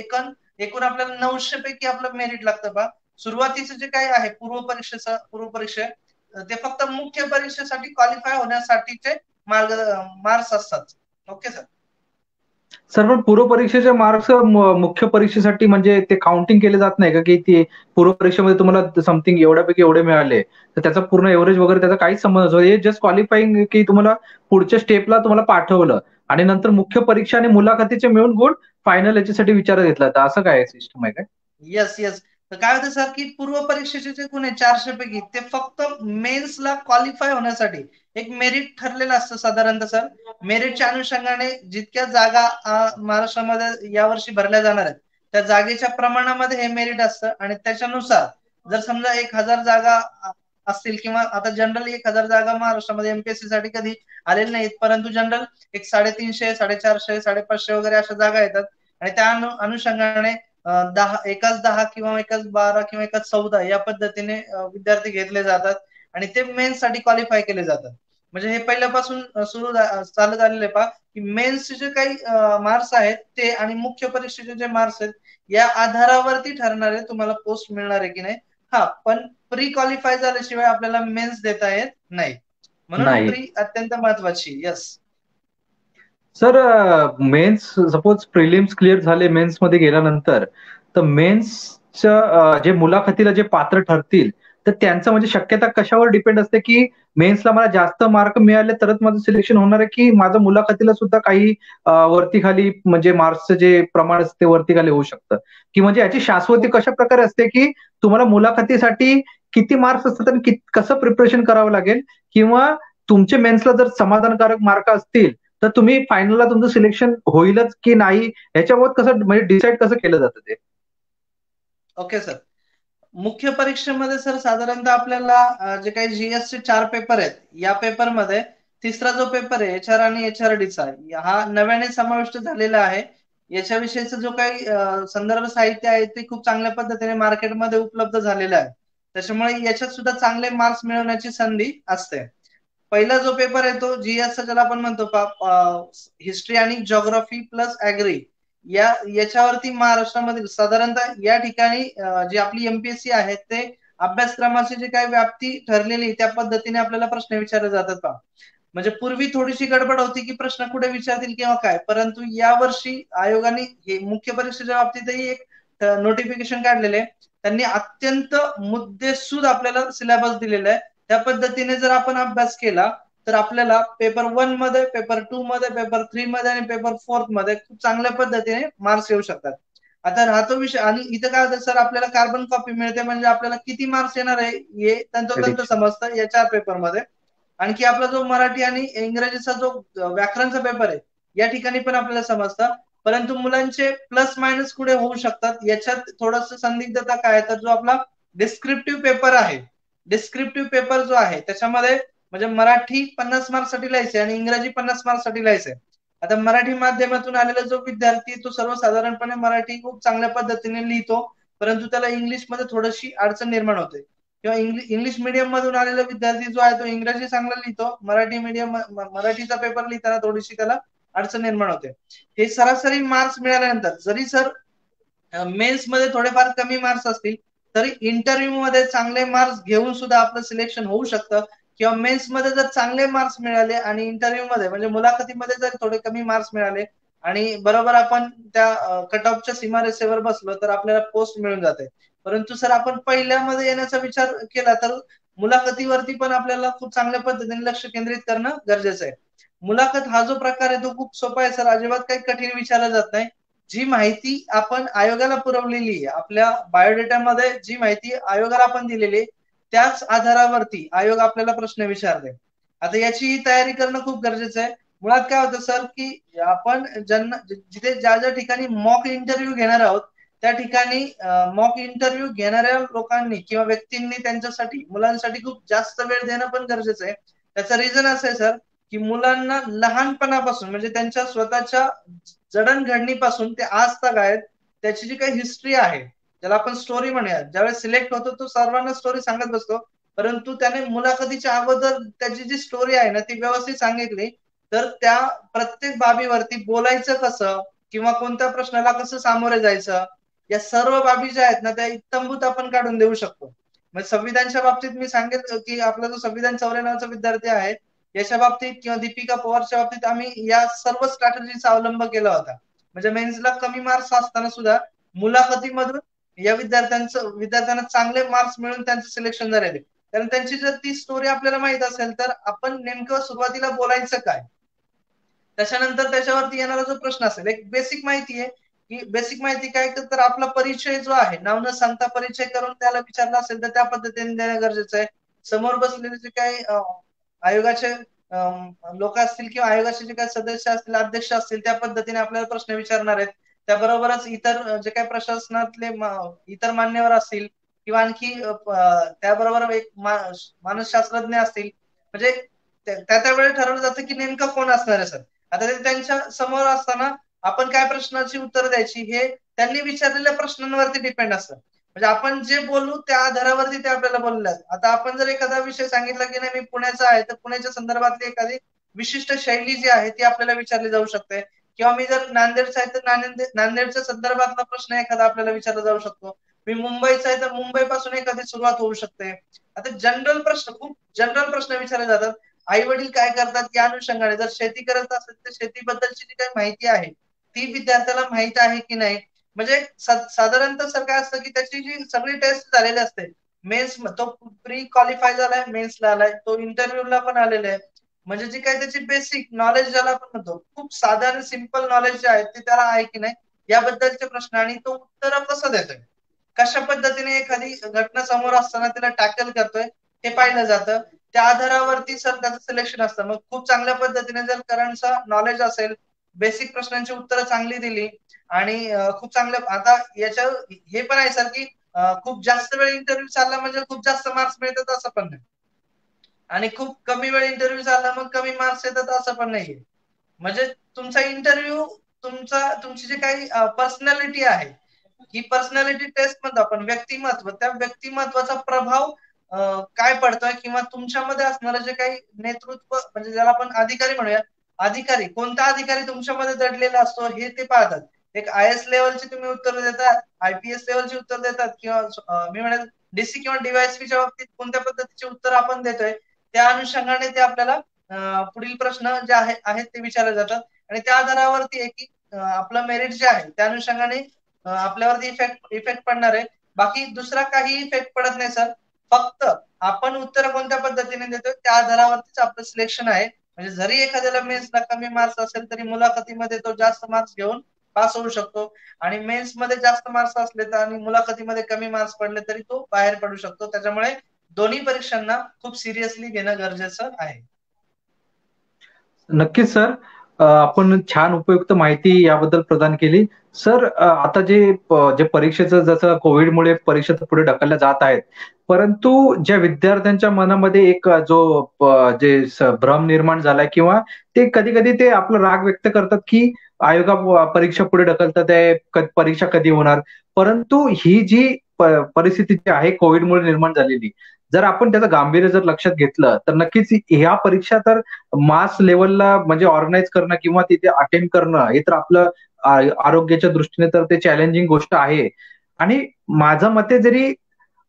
एकूण आपल्याला 900 पैकी आपलं मेरिट लागतं पहा. सुरुवातीचं जे काही आहे पूर्व परीक्षा ते फक्त मुख्य परीक्षेसाठी क्वालिफाय होण्यासाठीचे मार्क्स असतात. Okay sir. सर पण पूर्व परीक्षेचे मार्क्स मुख्य परीक्षेसाठी म्हणजे ते काउंटिंग केले जात नाही का, की ते पूर्व परीक्षेमध्ये तुम्हाला समथिंग एवढ्यापैकी एवढे मिळाले, तर त्याचा पूर्ण एव्हरेज वगैरे त्याचा काहीच संबंध नसतो. हे जस्ट क्वालिफाईंग की तुम्हाला पुढच्या स्टेपला तुम्हाला पाठवलं आणि नंतर मुख्य परीक्षा आणि मुलाखतीचे मिळून गुण फायनल याच्यासाठी विचारात घेतला, तर असं काय सिस्टम आहे काय? Yes yes. तर काय होतं सर, की पूर्व परीक्षेचे जे गुण आहे 400 पैकी, ते फक्त मेन्सला क्वालिफाय होण्यासाठी एक मेरिट ठरलेलं असतं साधारणतः सर. मेरिटच्या अनुषंगाने जितक्या जागा महाराष्ट्रामध्ये यावर्षी भरल्या जाणार आहेत, त्या जागेच्या प्रमाणामध्ये हे मेरिट असतं. आणि त्याच्यानुसार जर समजा 1000 जागा असतील, किंवा आता जनरल 1000 जागा महाराष्ट्रामध्ये एमपीएससी साठी कधी आलेल्या नाहीत, परंतु जनरल एक 350, 450, 550 वगैरे अशा जागा येतात. आणि त्या अनुषंगाने 10 एकाच 10 किंवा एकाच 12 किंवा एकाच 14 या पद्धतीने विद्यार्थी घेतले जातात. आणि ते मेन्स साठी क्वालिफाय केले जातात. म्हणजे हे पहिल्यापासून चालत आलेले पहा की मेन्सचे जे काही मार्क्स आहेत ते आणि मुख्य परीक्षेचे जे मार्क्स आहेत या आधारावरती ठरणारे तुम्हाला पोस्ट मिळणार आहे की नाही. हा, पण प्री क्वालिफाय झाल्याशिवाय आपल्याला मेन्स देता येत नाही, म्हणून नाही. प्री अत्यंत महत्वाची. Yes. Sir, mains suppose prelims clear झाले, मेन्स मध्ये गेल्यानंतर तर मेन्सच्या जे मुलाखतीला जे पात्र ठरतील तर त्यांचं म्हणजे शक्यता कशावर डिपेंड असते की मेन्सला मला जास्त मार्क मिळाले तरच माझं सिलेक्शन होणार आहे, की माझं मुलाखतीला सुद्धा काही वरती खाली म्हणजे मार्क्सचं जे प्रमाण असते वरती खाली होऊ शकतं, की म्हणजे याची शाश्वती कशा प्रकारे असते की तुम्हाला मुलाखतीसाठी किती मार्क्स असतात आणि कसं प्रिपरेशन करावं लागेल, किंवा तुमचे मेन्सला जर समाधानकारक मार्क असतील तर तुम्ही फायनलला तुमचं सिलेक्शन होईलच की नाही ह्याच्यावर कसं म्हणजे डिसाईड कसं केलं जातं ते? Okay sir. मुख्य परीक्षेमध्ये सर साधारणतः आपल्याला जे काही जीएसचे 4 पेपर आहेत या पेपरमध्ये तिसरा जो पेपर आहे एचआर आणि एचआरडीचा हा नव्याने समाविष्ट झालेला आहे. याच्याविषयीचा जो काही संदर्भ साहित्य आहे ते खूप चांगल्या पद्धतीने मार्केटमध्ये उपलब्ध झालेलं आहे. त्याच्यामुळे याच्यात सुद्धा चांगले मार्क्स मिळवण्याची संधी असते. पहिला जो पेपर आहे तो जीएसचा ज्याला आपण म्हणतो हिस्ट्री आणि जिओग्राफी प्लस ऍग्री याच्यावरती महाराष्ट्रामध्ये साधारणतः या ठिकाणी जी आपली एमपीएससी आहे ते अभ्यासक्रमाची जी काही व्याप्ती ठरलेली त्या पद्धतीने आपल्याला प्रश्न विचारले जातात का. म्हणजे पूर्वी थोडीशी गडबड होती की प्रश्न कुठे विचारतील किंवा काय, परंतु यावर्षी आयोगाने हे मुख्य परीक्षेच्या बाबतीतही एक नोटिफिकेशन काढलेले. त्यांनी अत्यंत मुद्देसूद आपल्याला सिलेबस दिलेला आहे. त्या पद्धतीने जर आपण अभ्यास केला तर आपल्याला पेपर 1 मध्ये, पेपर 2 मध्ये, पेपर 3 मध्ये आणि पेपर 4 मध्ये खूप चांगल्या पद्धतीने मार्क्स येऊ शकतात. आता राहतो विषय, आणि इथं काय होतं सर आपल्याला कार्बन कॉपी मिळते म्हणजे आपल्याला किती मार्क्स येणार आहे हे तंतोतंत Prediction. समजतं या 4 पेपरमध्ये. आणखी आपला जो मराठी आणि इंग्रजीचा जो व्याकरणचा पेपर आहे या ठिकाणी पण आपल्याला समजतं, परंतु मुलांचे प्लस मायनस कुठे होऊ शकतात याच्यात थोडस संदिग्धता काय, तर जो आपला डिस्क्रिप्टिव्ह पेपर आहे, डिस्क्रिप्टिव्ह पेपर जो आहे त्याच्यामध्ये म्हणजे मराठी 50 मार्क्स साठी लिहायचे आणि इंग्रजी 50 मार्क्स साठी लिहायचंय. आता मराठी माध्यमातून आलेला जो विद्यार्थी तो सर्वसाधारणपणे मराठी खूप चांगल्या पद्धतीने लिहितो, परंतु त्याला इंग्लिशमध्ये थोडीशी अडचण निर्माण होते. किंवा इंग्लिश मीडियम मधून आलेला विद्यार्थी जो आहे तो इंग्रजी चांगला लिहितो, मराठीचा पेपर लिहिताना थोडीशी त्याला अडचण निर्माण होते. हे सरासरी मार्क्स मिळाल्यानंतर जरी सर मेन्स मध्ये थोडेफार कमी मार्क्स असतील तरी इंटरव्ह्यू मध्ये चांगले मार्क्स घेऊन सुद्धा आपलं सिलेक्शन होऊ शकतं. किंवा मेन्स मध्ये जर चांगले मार्क्स मिळाले आणि इंटरव्ह्यू मध्ये म्हणजे मुलाखतीमध्ये जर थोडे कमी मार्क्स मिळाले आणि बरोबर आपण त्या कट ऑफच्या सीमारेषेवर बसलो तर आपल्याला पोस्ट मिळून जाते. परंतु सर आपण पहिल्यामध्ये येण्याचा विचार केला तर मुलाखतीवरती पण आपल्याला खूप चांगल्या पद्धतीने लक्ष केंद्रित करणं गरजेचं आहे. मुलाखत हा जो प्रकार आहे तो खूप सोपा आहे सर, अजिबात काही कठीण विचारलं जात नाही. जी माहिती आपण आयोगाला पुरवलेली आहे, आपल्या बायोडेटामध्ये जी माहिती आयोगाला आपण दिलेली त्याच आधारावरती आयोग आपल्याला प्रश्न विचारते. आता याची तयारी करणं खूप गरजेचं आहे. मुळात काय होतं सर की आपण ज्यांना जिथे ज्या ज्या ठिकाणी मॉक इंटरव्ह्यू घेणार आहोत त्या ठिकाणी मॉक इंटरव्ह्यू घेणाऱ्या लोकांनी किंवा व्यक्तींनी त्यांच्यासाठी मुलांसाठी खूप जास्त वेळ देणं पण गरजेचं आहे. त्याचं रिझन असं आहे सर की मुलांना लहानपणापासून म्हणजे त्यांच्या स्वतःच्या जडणघडणीपासून ते आज तक आहेत त्याची जी काही हिस्ट्री आहे ज्याला आपण स्टोरी म्हणूया, ज्यावेळेस सिलेक्ट होतो तो सर्वांना स्टोरी सांगत बसतो, परंतु त्याने मुलाखतीच्या अगोदर त्याची जी स्टोरी आहे ना ती व्यवस्थित सांगितली तर त्या प्रत्येक बाबीवरती बोलायचं कसं किंवा कोणत्या प्रश्नाला कसं सामोरे जायचं या सर्व बाबी ज्या आहेत ना त्या इत्तंभूत आपण काढून देऊ शकतो. म्हणजे संविधानच्या बाबतीत मी सांगेल की आपला जो संविधान चौरे नावाचा विद्यार्थी आहे याच्या बाबतीत किंवा दीपिका पवारच्या बाबतीत आम्ही या सर्व स्ट्रॅटेजीचा अवलंब केला होता. म्हणजे मेन्सला कमी मार्क्स असताना सुद्धा मुलाखतीमधून या विद्यार्थ्यांना चांगले मार्क्स मिळून त्यांचं सिलेक्शन झालेले. कारण त्यांची जर ती स्टोरी आपल्याला माहित असेल तर आपण नेमकं सुरुवातीला बोलायचं काय, त्याच्यानंतर त्याच्यावरती येणारा जो प्रश्न असेल एक बेसिक माहिती आहे की बेसिक माहिती काय तर आपला परिचय जो आहे नाव न सांगता परिचय करून त्याला विचारला असेल तर त्या पद्धतीने देणं गरजेचं आहे. समोर बसलेले जे काही आयोगाचे लोक असतील किंवा आयोगाचे जे काही सदस्य असतील अध्यक्ष असतील त्या पद्धतीने आपल्याला प्रश्न विचारणार आहेत. त्याबरोबरच इतर जे काही प्रशासनातले इतर मान्यवर असतील किंवा आणखी त्याबरोबर एक मानसशास्त्रज्ञ असतील, म्हणजे त्या वेळेला ठरवलं जातं की नेमकं कोण असणार आहे सर. आता ते त्यांच्या समोर असताना आपण काय प्रश्नाची उत्तर द्यायची हे त्यांनी विचारलेल्या प्रश्नांवरती डिपेंड असतं. म्हणजे आपण जे बोलू त्या आधारावरती ते आपल्याला बोलतात. आता आपण जर एखादा विषय सांगितला की नाही मी पुण्याचा आहे, तर पुण्याच्या संदर्भातली एखादी विशिष्ट शैली जी आहे ती आपल्याला विचारली जाऊ शकते. किंवा मी जर नांदेडचा आहे तर नांदेडच्या संदर्भातला प्रश्न एखादा आपल्याला विचारला जाऊ शकतो. मी मुंबईचा आहे तर मुंबई पासून एखादी सुरुवात होऊ शकते. आता जनरल प्रश्न, खूप जनरल प्रश्न विचारले जातात. आई वडील काय करतात या अनुषंगाने, जर शेती करत असेल तर शेतीबद्दलची जी काही माहिती आहे ती विद्यार्थ्याला माहित आहे की नाही. म्हणजे साधारणतः सर काय असतं की त्याची जी सगळी टेस्ट झालेली असते. मेन्स तो प्री क्वालिफाय झालाय, मेन्सला आलाय, तो इंटरव्ह्यूला पण आलेला आहे. म्हणजे जी काही त्याची बेसिक नॉलेज ज्याला आपण म्हणतो, खूप साधं आणि सिंपल नॉलेज जे आहे ते त्याला आहे की नाही याबद्दलचे प्रश्न, आणि तो उत्तर कसं देतोय, कशा पद्धतीने एखादी घटना समोर असताना तिला टॅकल करतोय हे पाहिलं जातं. त्या आधारावरती सर त्याचं सिलेक्शन असतं. मग खूप चांगल्या पद्धतीने जर करंटचा नॉलेज असेल, बेसिक प्रश्नांची उत्तरं चांगली दिली, आणि खूप चांगलं, आता याच्या हे पण आहे सर की खूप जास्त वेळ इंटरव्ह्यू चालला म्हणजे खूप जास्त मार्क्स मिळतात असं पण नाही, आणि खूप कमी वेळ इंटरव्ह्यू झाला मग कमी मार्क्स येतात असं पण नाहीये. म्हणजे तुमचा इंटरव्ह्यू, तुमची जी काही पर्सनॅलिटी आहे, ही पर्सनॅलिटी टेस्ट म्हणतो आपण, व्यक्तिमत्व, त्या व्यक्तिमत्वाचा प्रभाव काय पडतोय, किंवा तुमच्यामध्ये असणारं जे काही नेतृत्व, म्हणजे ज्याला आपण अधिकारी म्हणूया, अधिकारी, कोणता अधिकारी तुमच्यामध्ये दडलेला असतो हे ते पाहतात. एक आय-एस लेवलची तुम्ही उत्तर देतात, आय-पी-एस लेवलची उत्तर देतात, किंवा मी म्हणेल डीसी किंवा डीवायएसपीच्या बाबतीत कोणत्या पद्धतीचे उत्तर आपण देतोय, त्या अनुषंगाने ते आपल्याला पुढील प्रश्न जे आहेत ते विचारले जातात. आणि त्या आधारावरती आहे की आपलं मेरिट जे आहे त्या अनुषंगाने आपल्यावरती इफेक्ट पडणार आहे. बाकी दुसरा काही इफेक्ट पडत नाही सर. फक्त आपण उत्तर कोणत्या पद्धतीने देतोय त्या आधारावरतीच आपलं सिलेक्शन आहे. म्हणजे जरी एखाद्याला मेन्सला कमी मार्क्स असेल तरी मुलाखतीमध्ये तो जास्त मार्क्स घेऊन पास होऊ शकतो, आणि मेन्स मध्ये जास्त मार्क्स असले तर आणि मुलाखतीमध्ये कमी मार्क्स पडले तरी तो बाहेर पडू शकतो. त्याच्यामुळे दोन्ही परीक्षांना खूप सिरियसली घेणं गरजेचं आहे. नक्कीच सर. आपण छान उपयुक्त माहिती याबद्दल प्रदान केली. सर, आता जे परीक्षेचं जसं कोविडमुळे परीक्षा तर पुढे ढकलल्या जात आहेत. परंतु ज्या विद्यार्थ्यांच्या मनामध्ये एक जो भ्रम निर्माण झालाय किंवा ते कधी-कधी ते आपला राग व्यक्त करतात, की परीक्षा पुढे ढकलतात आहे, परीक्षा कधी होणार? परंतु ही जी प परिस्थिती जी आहे कोविडमुळे निर्माण झालेली, जर आपण त्याचं गांभीर्य जर लक्षात घेतलं, तर नक्कीच ह्या परीक्षा तर मास लेव्हलला म्हणजे ऑर्गनाइज करणं किंवा तिथे अटेंड करणं हे तर आपलं आरोग्याच्या दृष्टीने तर ते चॅलेंजिंग गोष्ट आहे. आणि माझं मते जरी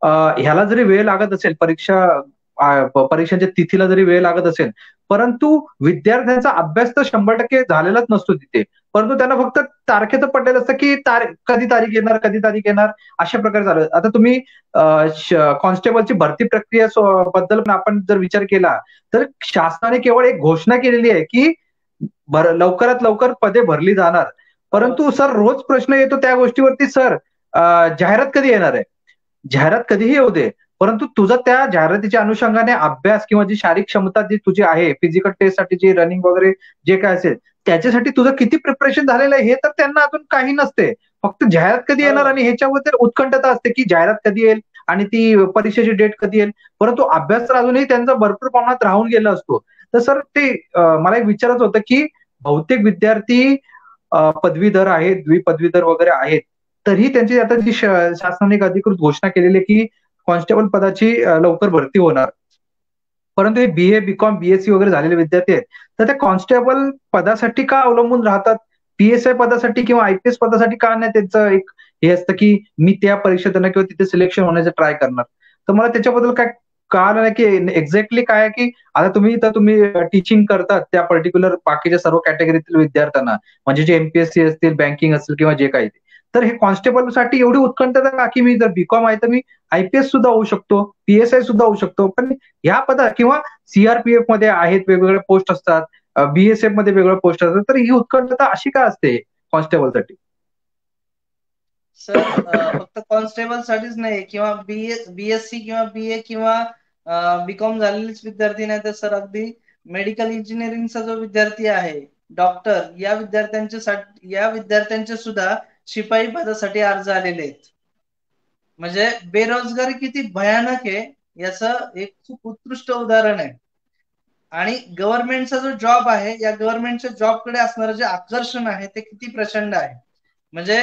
ह्याला जरी वेळ लागत असेल, परीक्षांच्या तिथीला जरी वेळ लागत असेल, परंतु विद्यार्थ्यांचा अभ्यास तर 100% झालेलाच नसतो तिथे. परंतु त्यांना फक्त तारखेचं पडलेलं असतं, की कधी तारीख येणार, कधी तारीख येणार, अशा प्रकारे चालू आहे. आता तुम्ही कॉन्स्टेबलची भरती प्रक्रिया बद्दल पण आपण जर विचार केला, तर शासनाने केवळ एक घोषणा केलेली आहे, की लवकरात लवकर पदे भरली जाणार. हो परंतु सर रोज प्रश्न येतो त्या गोष्टीवरती, सर जाहिरात कधी येणार आहे? जाहिरात कधीही येऊ दे, परंतु तुझा त्या जाहिरातीच्या अनुषंगाने अभ्यास किंवा जी शारीरिक क्षमता जी तुझी आहे, फिजिकल टेस्टसाठी जी रनिंग वगैरे जे काय असेल, त्याच्यासाठी तुझं किती प्रिपरेशन झालेलं आहे हे तर त्यांना अजून काही नसते. फक्त जाहिरात कधी येणार बरोबर. आणि ह्याच्याबद्दल उत्कंठता असते, की जाहिरात कधी येईल आणि ती परीक्षेची डेट कधी येईल. परंतु अभ्यास तर अजूनही त्यांचा भरपूर प्रमाणात राहून गेला असतो. तर सर ते मला एक विचारायचं होतं, की बहुतेक विद्यार्थी पदवीधर आहेत, द्विपदवीधर वगैरे आहेत. तरीही त्यांची आता जी शासनाने एक अधिकृत घोषणा केलेली आहे, की कॉन्स्टेबल पदाची लवकर भरती होणार. परंतु हे बी-ए, बी-कॉम, बी-एस-सी वगैरे झालेले विद्यार्थी आहेत. तर त्या कॉन्स्टेबल पदासाठी का अवलंबून राहतात? पी-एस-आय पदासाठी किंवा आय-पी-एस पदासाठी का नाही त्यांचं एक हे असतं, की मी त्या परीक्षेत आहे ना किंवा तिथे सिलेक्शन होण्याचा ट्राय करणार. तर मला त्याच्याबद्दल काय कळालं नाही, की एक्झॅक्टली काय आहे, की आता तुम्ही टीचिंग करतात त्या पर्टिक्युलर बाकीच्या सर्व कॅटेगरीतील विद्यार्थ्यांना, म्हणजे जे एम-पी-एस-सी असतील, बँकिंग असेल किंवा जे काही. तर हे कॉन्स्टेबलसाठी एवढी उत्कंठता का, की मी जर बी-कॉम आहे तर मी आय-पी-एस सुद्धा होऊ शकतो, पी-एस-आय सुद्धा होऊ शकतो. पण ह्या किंवा सीआरपीएफ मध्ये आहेत वेगवेगळ्या पोस्ट असतात, बीएसएफ मध्ये वेगळ्या पोस्ट असतात. तर ही उत्कंठता अशी का असते कॉन्स्टेबलसाठी? सर फक्त कॉन्स्टेबल साठीच नाही, किंवा बीएससी किंवा बीए किंवा बीकॉम झालेलेच विद्यार्थी नाही, तर सर अगदी मेडिकल इंजिनिअरिंगचा जो विद्यार्थी आहे, डॉक्टर, या विद्यार्थ्यांचे सुद्धा शिपाई पदासाठी अर्ज आलेले आहेत. म्हणजे बेरोजगारी किती भयानक आहे याचं एक खूप उत्कृष्ट उदाहरण आहे. आणि गव्हर्नमेंटचा जो जॉब आहे, या गव्हर्नमेंटच्या जॉबकडे असणारं जे आकर्षण आहे ते किती प्रचंड आहे. म्हणजे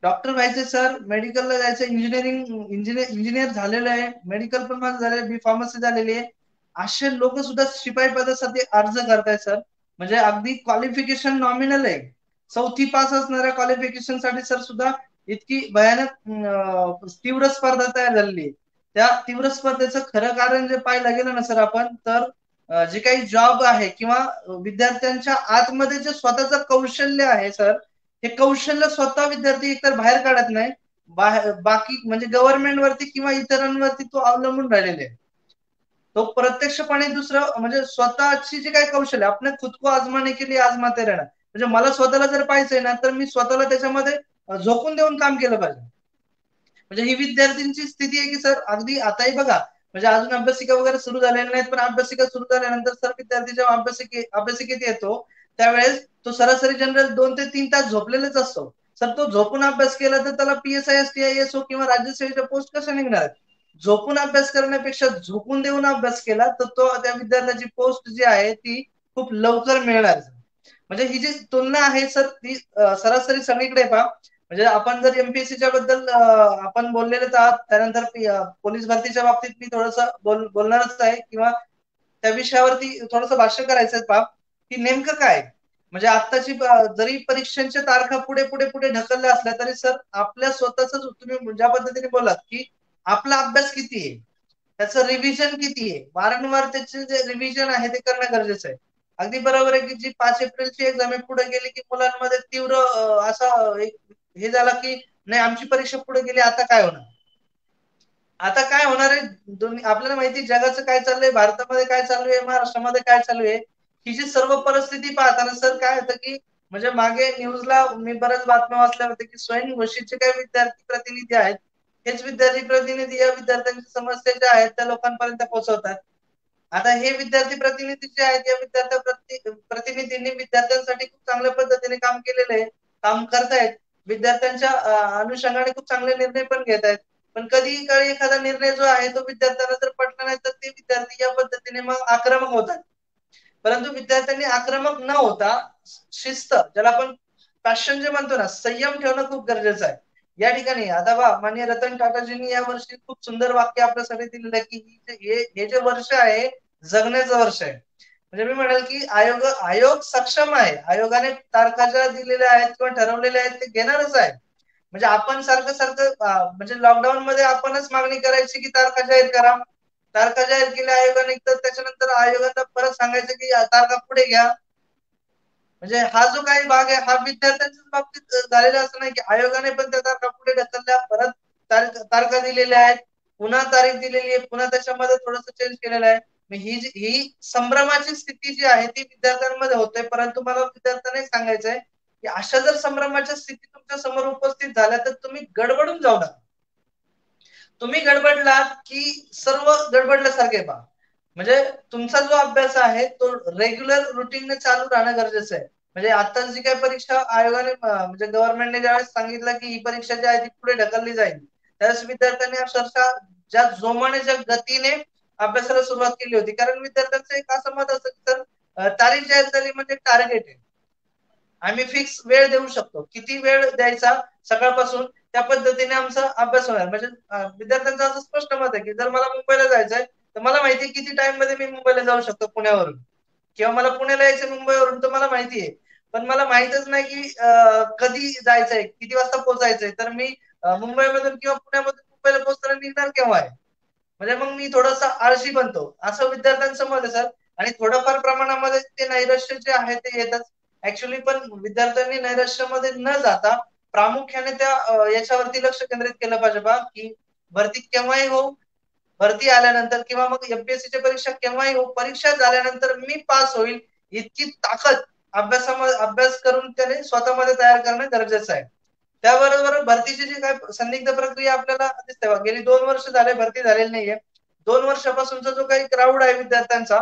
डॉक्टर व्हायचे सर, मेडिकलला जायचं, इंजिनियर झालेलं आहे, मेडिकल पण माझं झालेलं, बी फार्मसी झालेली आहे. असे लोक सुद्धा शिपाई पदासाठी अर्ज करतायत सर. म्हणजे अगदी क्वालिफिकेशन नॉमिनल आहे. 4थी पास असणाऱ्या क्वालिफिकेशन साठी सर सुद्धा इतकी भयानक तीव्र स्पर्धा तयार झालेली आहे. त्या तीव्र स्पर्धेचं खरं कारण जे पाहायला गेलं ना सर आपण, तर जे काही जॉब आहे किंवा विद्यार्थ्यांच्या आतमध्ये जे स्वतःचं कौशल्य आहे सर, हे कौशल्य स्वतः विद्यार्थी एकतर बाहेर काढत नाही, बाकी म्हणजे गव्हर्नमेंट वरती किंवा इतरांवरती तो अवलंबून राहिलेला आहे. तो प्रत्यक्षपणे दुसरं म्हणजे स्वतःची जी काही कौशल्य, आपने खुद को आजमाने के लिए आजमाते रहना. म्हणजे मला स्वतःला जर पाहिजे ना, तर मी स्वतःला त्याच्यामध्ये झोकून देऊन काम केलं पाहिजे. म्हणजे ही विद्यार्थ्यांची स्थिती आहे की सर अगदी आताही बघा, म्हणजे अजून अभ्यासिका वगैरे सुरू झालेल्या नाहीत, पण अभ्यासिका सुरू झाल्यानंतर सर विद्यार्थी जेव्हा अभ्यासिकेत येतो, त्यावेळेस तो सरासरी जनरल 2 ते 3 तास झोपलेलाच असतो. सर तो झोपून अभ्यास केला तर त्याला PSI STIS हो किंवा राज्यसेवेच्या पोस्ट कशा निघणार? झोपून अभ्यास करण्यापेक्षा झोपून देऊन अभ्यास केला तर तो त्या विद्यार्थ्याची पोस्ट जी आहे ती खूप लवकर मिळणार. म्हणजे ही जी तुलना आहे सर ती सरासरी सगळीकडे पहा. म्हणजे आपण जर MPSCच्या बद्दल आपण बोललेलेच आहात, त्यानंतर पोलीस भरतीच्या बाबतीत मी थोडस बोलणारच आहे किंवा त्या विषयावरती थोडस भाष्य करायचंय पहा, की नेमकं काय म्हणजे आत्ताची जरी परीक्षांच्या तारखा पुढे पुढे पुढे ढकलल्या असल्या तरी सर आपल्या स्वतःच तुम्ही ज्या पद्धतीने बोलात की आपला अभ्यास किती आहे, त्याचं रिव्हिजन किती आहे, वारंवार त्याचे जे रिव्हिजन आहे ते करणं गरजेचं आहे. अगदी बरोबर आहे की जी 5 एप्रिलची एक्झाम पुढे गेली की मुलांमध्ये तीव्र असा एक हे झाला की नाही आमची परीक्षा पुढे गेली, आता काय होणार? आता काय होणार आहे, आपल्याला माहिती जगाचं काय चाललंय, भारतामध्ये काय चालू आहे, महाराष्ट्रामध्ये काय चालू आहे, ही जी सर्व परिस्थिती पाहताना सर काय होतं की म्हणजे मागे न्यूजला मी बऱ्याच बातम्या वाचल्या होत्या की स्वयंघोषितचे काही विद्यार्थी प्रतिनिधी आहेत, हेच विद्यार्थी प्रतिनिधी या विद्यार्थ्यांच्या समस्या ज्या आहेत त्या लोकांपर्यंत पोहोचवतात. आता हे विद्यार्थी प्रतिनिधी जे आहेत या प्रतिनिधींनी विद्यार्थ्यांसाठी खूप चांगल्या पद्धतीने काम केलेलं आहे, काम करतायत, विद्यार्थ्यांच्या अनुषंगाने खूप चांगले निर्णय पण घेत आहेत. पण कधी काळी एखादा निर्णय जो आहे तो विद्यार्थ्यांना जर पटला नाही तर ते विद्यार्थी या पद्धतीने मग आक्रमक होतात. परंतु विद्यार्थ्यांनी आक्रमक न होता शिस्त, ज्याला आपण पॅशन जे म्हणतो ना, संयम ठेवणं खूप गरजेचं आहे. या ठिकाणी आता माननीय रतन टाटाजींनी या वर्षी खूप सुंदर वाक्य आपल्यासाठी दिलेलं आहे की हे जे वर्ष आहे जगण्याचं वर्ष आहे. म्हणजे मी म्हणेल की आयोग सक्षम आहे, आयोगाने तारखा ज्या दिलेल्या आहेत किंवा ठरवलेल्या आहेत ते घेणारच आहे. म्हणजे आपण सारखं सारखं म्हणजे लॉकडाऊन मध्ये आपणच मागणी करायची की तारखा जाहीर करा, तारखा जाहीर केल्या आयोगाने तर त्याच्यानंतर आयोगाला परत सांगायचं की तारखा पुढे घ्या. म्हणजे हा जो काही भाग आहे हा विद्यार्थ्यांच्या बाबतीत झालेला असं नाही की आयोगाने पण त्या तारखा पुढे ढकलल्या, परत तारखा दिलेल्या आहेत, पुन्हा तारीख दिलेली आहे, पुन्हा त्याच्यामध्ये थोडंसं चेंज केलेलं आहे. ही संभ्रमाची स्थिती जी आहे ती विद्यार्थ्यांमध्ये होते, परंतु मला विद्यार्थ्यांना सांगायचंय की अशा जर संभ्रमाच्या स्थिती तुमच्या समोर उपस्थित झाल्या तर तुम्ही गडबडून जाऊ नका. तुम्ही गडबडलात की सर्व गडबडल्यासारखे पहा. म्हणजे तुमचा जो अभ्यास आहे तो रेग्युलर रुटीनने चालू राहणं गरजेचं आहे. म्हणजे आता जी काही परीक्षा आयोगाने म्हणजे गव्हर्नमेंटने ज्यावेळेस सांगितलं की ही परीक्षा जी आहे ती पुढे ढकलली जाईल, त्यावेळेस विद्यार्थ्यांनी अक्षरशः ज्या जोमाने ज्या गतीने अभ्यासाला सुरुवात केली होती, कारण विद्यार्थ्यांचं एक असं मत असतं की सर तारीख जाहीर झाली म्हणजे टार्गेट आहे, आम्ही फिक्स वेळ देऊ शकतो, किती वेळ द्यायचा सकाळपासून त्या पद्धतीने आमचा अभ्यास होणार. म्हणजे विद्यार्थ्यांचं असं स्पष्ट मत आहे की जर मला मुंबईला जायचंय तर मला माहिती आहे किती टाइम मध्ये मी मुंबईला जाऊ शकतो पुण्यावरून, किंवा मला पुण्याला यायचं मुंबईवरून तर मला माहिती आहे, पण मला माहितच नाही की कधी जायचंय, किती वाजता पोहोचायचंय, तर मी मुंबईमधून किंवा पुण्यामधून मुंबईला पोहोचताना निघणार केव्हा आहे. म्हणजे मग मी थोडासा आळशी बनतो असं विद्यार्थ्यांचं मत आहे सर. आणि थोडंफार प्रमाणामध्ये ते नैराश्य जे आहे ते येतच ऍक्च्युली, पण विद्यार्थ्यांनी नैराश्यामध्ये न जाता प्रामुख्याने त्या याच्यावरती लक्ष केंद्रित केलं पाहिजे बा की भरती केव्हाही हो, भरती आल्यानंतर किंवा मग MPSCची परीक्षा केव्हाही हो, परीक्षा झाल्यानंतर मी पास होईल इतकी ताकद अभ्यासामध्ये अभ्यास करून त्याने स्वतःमध्ये तयार करणं गरजेचं आहे. त्याबरोबर भरतीची जी काय संदिग्ध प्रक्रिया आपल्याला दिसते, गेली 2 वर्ष झाले भरती झालेली नाहीये. 2 वर्षापासूनचा जो काही क्राऊड आहे विद्यार्थ्यांचा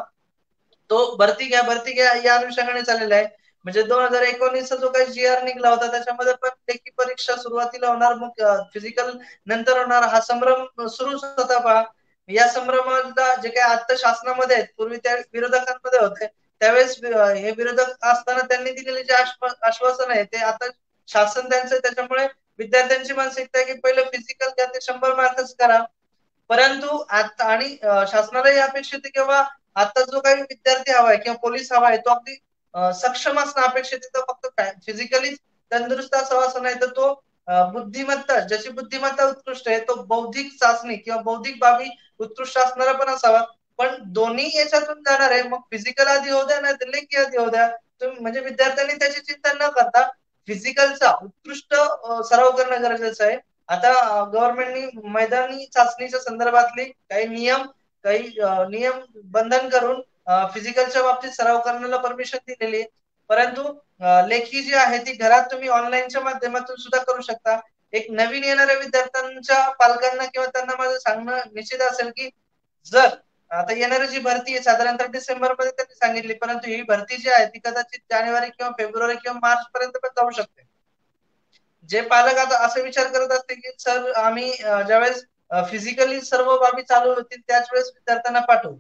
तो भरती घ्या या अनुषंगाने चाललेला आहे. म्हणजे 2019चा जो काही GR निघला होता त्याच्यामध्ये पण लेखी परीक्षा सुरुवातीला होणार, मग फिजिकल नंतर होणार, हा संभ्रम सुरूच होता पहा. या संभ्रमाला जे काही आता शासनामध्ये आहेत, पूर्वी त्या विरोधकांमध्ये होते, त्यावेळेस हे विरोधक असताना त्यांनी दिलेले जे आश्वासन आहे ते आता शासन त्यांचं त्याच्यामुळे विद्यार्थ्यांची मानसिकता आहे की पहिलं फिजिकल द्या, ते 100 मार्कच करा. परंतु आता आणि शासनालाही अपेक्षित आहे किंवा आता जो काही विद्यार्थी हवाय किंवा पोलीस हवाय तो अगदी सक्षम असणं अपेक्षित आहे. तो फक्त फिजिकली तंदुरुस्त असावा असं नाही, तर तो बुद्धिमत्ता, ज्याची बुद्धिमत्ता उत्कृष्ट आहे, तो बौद्धिक चाचणी किंवा बौद्धिक बाबी उत्कृष्ट असणारा पण असावा. पण दोन्ही याच्यातून जाणार आहे. मग फिजिकल आधी होऊ द्या, नाही तर लेखी आधी होऊ द्या. म्हणजे विद्यार्थ्यांनी त्याची चिंता न करता फिजिकलचा उत्कृष्ट सराव करणं गरजेचं आहे. आता गव्हर्नमेंटनी मैदानी चाचणीच्या संदर्भातली काही नियम बंधन करून फिजिकलच्या बाबतीत सराव करण्याला परमिशन दिलेली आहे. परंतु लेखी जी आहे ती घरात तुम्ही ऑनलाईनच्या माध्यमातून सुद्धा करू शकता. एक नवीन येणाऱ्या विद्यार्थ्यांच्या पालकांना किंवा त्यांना माझं सांगणं निश्चित असेल की जर आता येणारी जी भरती आहे साधारणतः डिसेंबर मध्ये त्यांनी सांगितली, परंतु ही भरती जी आहे ती कदाचित जानेवारी किंवा फेब्रुवारी किंवा मार्च पर्यंत पण जाऊ शकते. जे पालक आता असा विचार करत असतील की सर आम्ही ज्यावेळेस फिजिकली सर्व बाबी चालू होतील त्याच वेळेस विद्यार्थ्यांना पाठवू,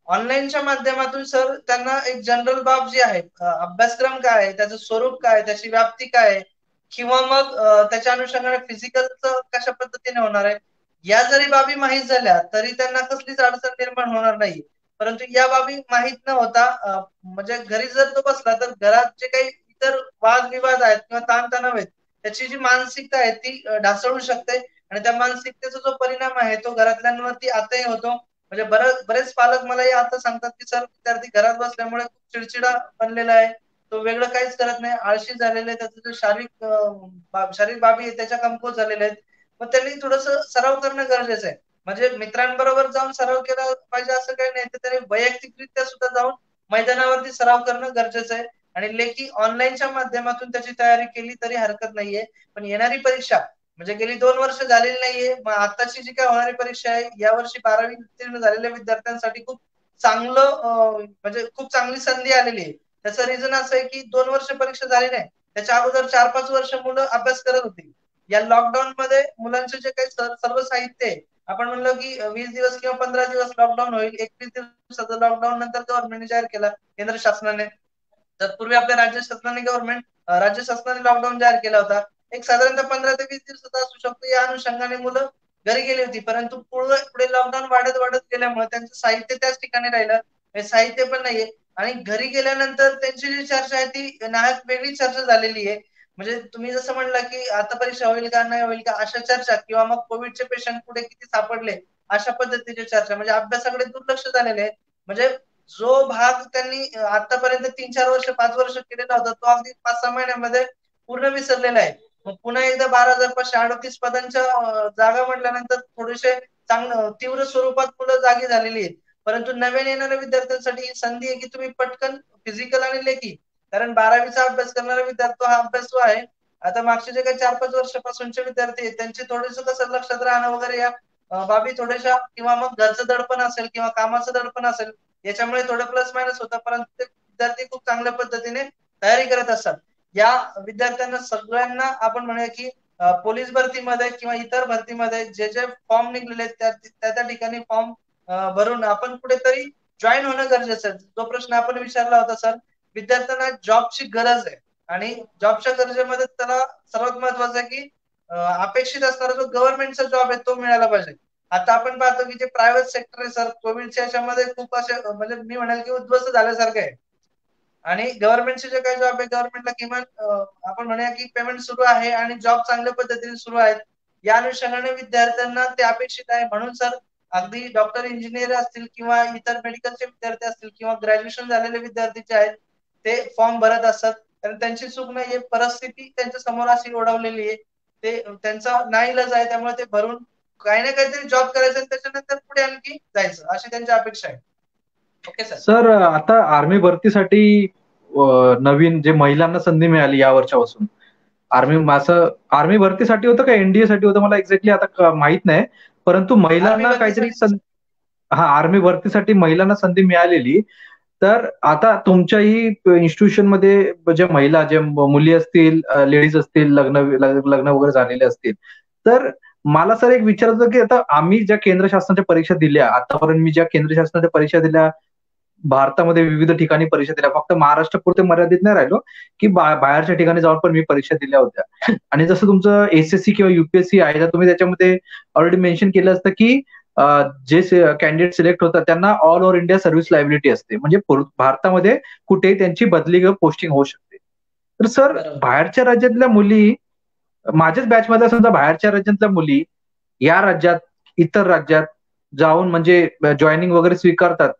ऑनलाईनच्या माध्यमातून सर त्यांना एक जनरल बाब जी आहे, अभ्यासक्रम काय आहे, त्याचं स्वरूप काय, त्याची व्याप्ती काय आहे, किंवा मग त्याच्या अनुषंगाने फिजिकलचं कशा पद्धतीने होणार आहे, या जरी बाबी माहीत झाल्या तरी त्यांना कसलीच अडचण निर्माण होणार नाही. परंतु या बाबी माहीत न होता म्हणजे घरी जर तो बसला तर घरात जे काही इतर वादविवाद आहेत किंवा ताणतणाव आहेत त्याची जी मानसिकता आहे ती ढासळू शकते आणि त्या मानसिकतेचा जो परिणाम आहे तो घरातल्यांवरती आताही होतो. म्हणजे बरेच पालक मलाही आता सांगतात की सर विद्यार्थी घरात बसल्यामुळे खूप चिडचिडा बनलेला आहे, तो वेगळं काहीच करत नाही, आळशी झालेले आहे, त्याचं जो शारीरिक बाबी आहे त्याच्या कमकुवत झालेल्या आहेत. मग त्यांनी थोडस सराव करणं गरजेचं आहे. म्हणजे मित्रांबरोबर जाऊन सराव केला पाहिजे असं काही नाही, तर त्यांनी वैयक्तिकरित्या सुद्धा जाऊन मैदानावरती सराव करणं गरजेचं आहे. आणि लेखी ऑनलाईनच्या माध्यमातून त्याची तयारी केली तरी हरकत नाहीये. पण येणारी परीक्षा म्हणजे गेली 2 वर्ष झालेली नाहीये, मग आताची जी काय होणारी परीक्षा आहे यावर्षी 12वी उत्तीर्ण झालेल्या विद्यार्थ्यांसाठी खूप चांगलं म्हणजे खूप चांगली संधी आलेली आहे. त्याचं रिझन असं आहे की 2 वर्ष परीक्षा झाली नाही, त्याच्या अगोदर 4-5 वर्ष मुलं अभ्यास करत होती. या लॉकडाऊन मध्ये मुलांचे जे काही सर्व साहित्य आहे, आपण म्हणलं की 20 दिवस किंवा 15 दिवस लॉकडाऊन होईल, 21 दिवसाचं लॉकडाऊन नंतर गव्हर्नमेंटने जाहीर केला, केंद्र शासनाने. तत्पूर्वी आपल्या राज्य शासनाने लॉकडाऊन जाहीर केला होता. एक साधारणतः 15 ते 20 दिवसाचा असू शकतो. या अनुषंगाने मुलं घरी गेली होती, परंतु पुढे लॉकडाऊन वाढत वाढत गेल्यामुळे त्यांचं साहित्य त्याच ठिकाणी राहिलं, साहित्य पण नाहीये. आणि घरी गेल्यानंतर त्यांची जी चर्चा आहे ती नाहक वेगळी चर्चा झालेली आहे. म्हणजे तुम्ही जसं म्हणलं की आता परीक्षा होईल का नाही होईल का अशा चर्चा, किंवा मग कोविडचे पेशंट पुढे किती सापडले अशा पद्धतीची चर्चा, म्हणजे अभ्यासाकडे दुर्लक्ष झालेले आहे. म्हणजे जो भाग त्यांनी आतापर्यंत 3-4 वर्ष 5 वर्ष केलेला होता तो अगदी 5-6 महिन्यामध्ये पूर्ण विसरलेला आहे. मग पुन्हा एकदा 12,538 पदांच्या जागा म्हटल्यानंतर थोडेसे चांगलं तीव्र स्वरूपात मुलं जागी झालेली आहेत. परंतु नव्याने येणाऱ्या विद्यार्थ्यांसाठी ही संधी आहे की तुम्ही पटकन फिजिकल आणि लेखी, कारण 12वीचा अभ्यास करणारा विद्यार्थी हा अभ्यास जो आहे आता मागचे जे काही 4-5 वर्षापासूनचे विद्यार्थी आहेत त्यांचे थोडेस कसं लक्षात राहणं वगैरे या बाबी थोड्याशा, किंवा मग घरचं दडपण असेल किंवा कामाचं दडपण असेल याच्यामुळे थोडं प्लस मायनस होतं, परंतु ते विद्यार्थी खूप चांगल्या पद्धतीने तयारी करत असतात. या विद्यार्थ्यांना सगळ्यांना आपण म्हणूया की पोलीस भरतीमध्ये किंवा इतर भरतीमध्ये जे जे फॉर्म निघलेले आहेत त्या ठिकाणी फॉर्म भरून आपण कुठेतरी जॉईन होणं गरजेचं आहे. जो प्रश्न आपण विचारला होता सर, विद्यार्थ्यांना जॉबची गरज आहे आणि जॉबच्या गरजेमध्ये त्याला सर्वात महत्वाचं आहे की अपेक्षित असणारा जो गव्हर्नमेंटचा जॉब आहे तो मिळाला पाहिजे. आता आपण पाहतो की जे प्रायव्हेट सेक्टर आहे सर, कोविडच्या याच्यामध्ये खूप असे म्हणजे मी म्हणाल की उद्ध्वस्त झाल्यासारखं आहे. आणि गव्हर्नमेंटचे जे काही जॉब आहे गव्हर्नमेंटला किमान आपण म्हणूया की पेमेंट सुरू आहे आणि जॉब चांगल्या पद्धतीने सुरू आहेत. या अनुषंगाने विद्यार्थ्यांना ते अपेक्षित आहे. म्हणून सर अगदी डॉक्टर इंजिनियर असतील किंवा इतर मेडिकलचे विद्यार्थी असतील किंवा ग्रॅज्युएशन झालेले विद्यार्थी जे आहेत ते फॉर्म भरत असतात. कारण त्यांची चूक नाहीये, परिस्थिती त्यांच्या समोर अशी ओढवलेली आहे, ते त्यांचा नाईलाज आहे, त्यामुळे ते भरून काही ना काहीतरी जॉब करायचं आणि त्याच्यानंतर पुढे आणखी जायचं अशी त्यांची अपेक्षा आहे. Okay sir. सर आता आर्मी भरतीसाठी नवीन जे महिलांना संधी मिळाली या वर्षापासून, आर्मी भरतीसाठी होतं का एनडीए साठी होतं मला एक्झॅक्टली आता माहित नाही, परंतु आर्मी महिलांना काहीतरी भरतीसाठी आर्मी भरतीसाठी महिलांना संधी मिळालेली. तर आता तुमच्याही इन्स्टिट्यूशन मध्ये ज्या महिला, ज्या मुली असतील, लेडीज असतील, लग्न वगैरे झालेले असतील, तर मला सर एक विचारायचं की आता आम्ही ज्या केंद्र शासनाच्या परीक्षा दिल्या, आतापर्यंत मी ज्या केंद्र शासनाच्या परीक्षा दिल्या भारतामध्ये विविध ठिकाणी परीक्षा दिल्या, फक्त महाराष्ट्र पुरते मर्यादित नाही राहिलो, की बाहेरच्या ठिकाणी जाऊन पण मी परीक्षा दिल्या होत्या. आणि जसं तुमचं एसएससी किंवा युपीएससी आहे, तर तुम्ही त्याच्यामध्ये ऑलरेडी मेन्शन केलं असतं की जे कॅन्डिडेट सिलेक्ट होतात त्यांना all over India service liability असते, म्हणजे भारतामध्ये कुठेही त्यांची बदली किंवा पोस्टिंग होऊ शकते. तर सर, बरोबर. बाहेरच्या राज्यातल्या मुली, माझ्याच बॅचमधल्या समजा बाहेरच्या राज्यातल्या मुली या राज्यात, इतर राज्यात जाऊन म्हणजे जॉईनिंग वगैरे स्वीकारतात,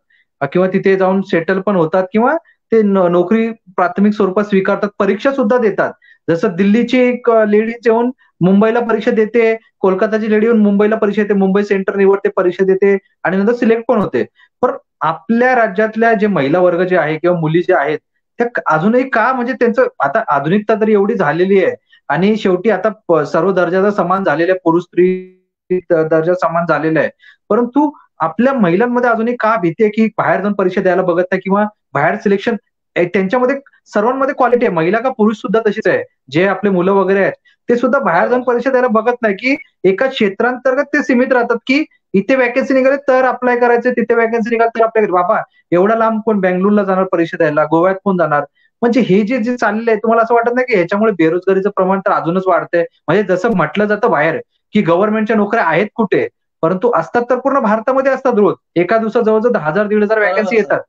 किंवा तिथे जाऊन सेटल पण होतात, किंवा ते नोकरी प्राथमिक स्वरूपात स्वीकारतात, परीक्षा सुद्धा देतात. जसं दिल्लीची एक लेडीज येऊन मुंबईला परीक्षा देते, कोलकाताची लेडी येऊन मुंबईला परीक्षा देते, मुंबई सेंटर निवडते, परीक्षा देते आणि नंतर सिलेक्ट पण होते. पण आपल्या राज्यातल्या जे महिला वर्ग जे आहे किंवा मुली जे आहेत, त्या अजूनही का, म्हणजे त्यांचं आता आधुनिकता तरी एवढी झालेली आहे, आणि शेवटी आता सर्व दर्जाचा समान झालेला आहे, पुरुष स्त्री दर्जा समान झालेला आहे, परंतु आपल्या महिलांमध्ये अजूनही का भीती आहे की बाहेर जाऊन परीक्षा द्यायला बघत नाही, किंवा बाहेर सिलेक्शन त्यांच्यामध्ये सर्वांमध्ये क्वालिटी आहे, महिला का पुरुष सुद्धा तशीच आहे, जे आपले मुलं वगैरे आहेत ते सुद्धा बाहेर जाऊन परीक्षा द्यायला बघत नाही, की एका क्षेत्रांतर्गत ते सीमित राहतात, की इथे वॅकन्सी निघाले तर अप्लाय करायचे, तिथे वॅकन्सी निघाले तर अप्लाय करायचे. बाबा, एवढा लांब कोण बेंगळुरूला जाणार परीक्षा द्यायला, गोव्यात कोण जाणार? म्हणजे हे जे जे चाललंय, तुम्हाला असं वाटत नाही की ह्याच्यामुळे बेरोजगारीचं प्रमाण तर अजूनच वाढतंय? म्हणजे जसं म्हटलं जातं बाहेर की गव्हर्नमेंटच्या नोकऱ्या आहेत कुठे, परंतु असतात तर पूर्ण भारतामध्ये असतात, रोज एका दिवसात जवळजवळ 10,000 1,500 बरोबर वॅकन्सी सर. येतात.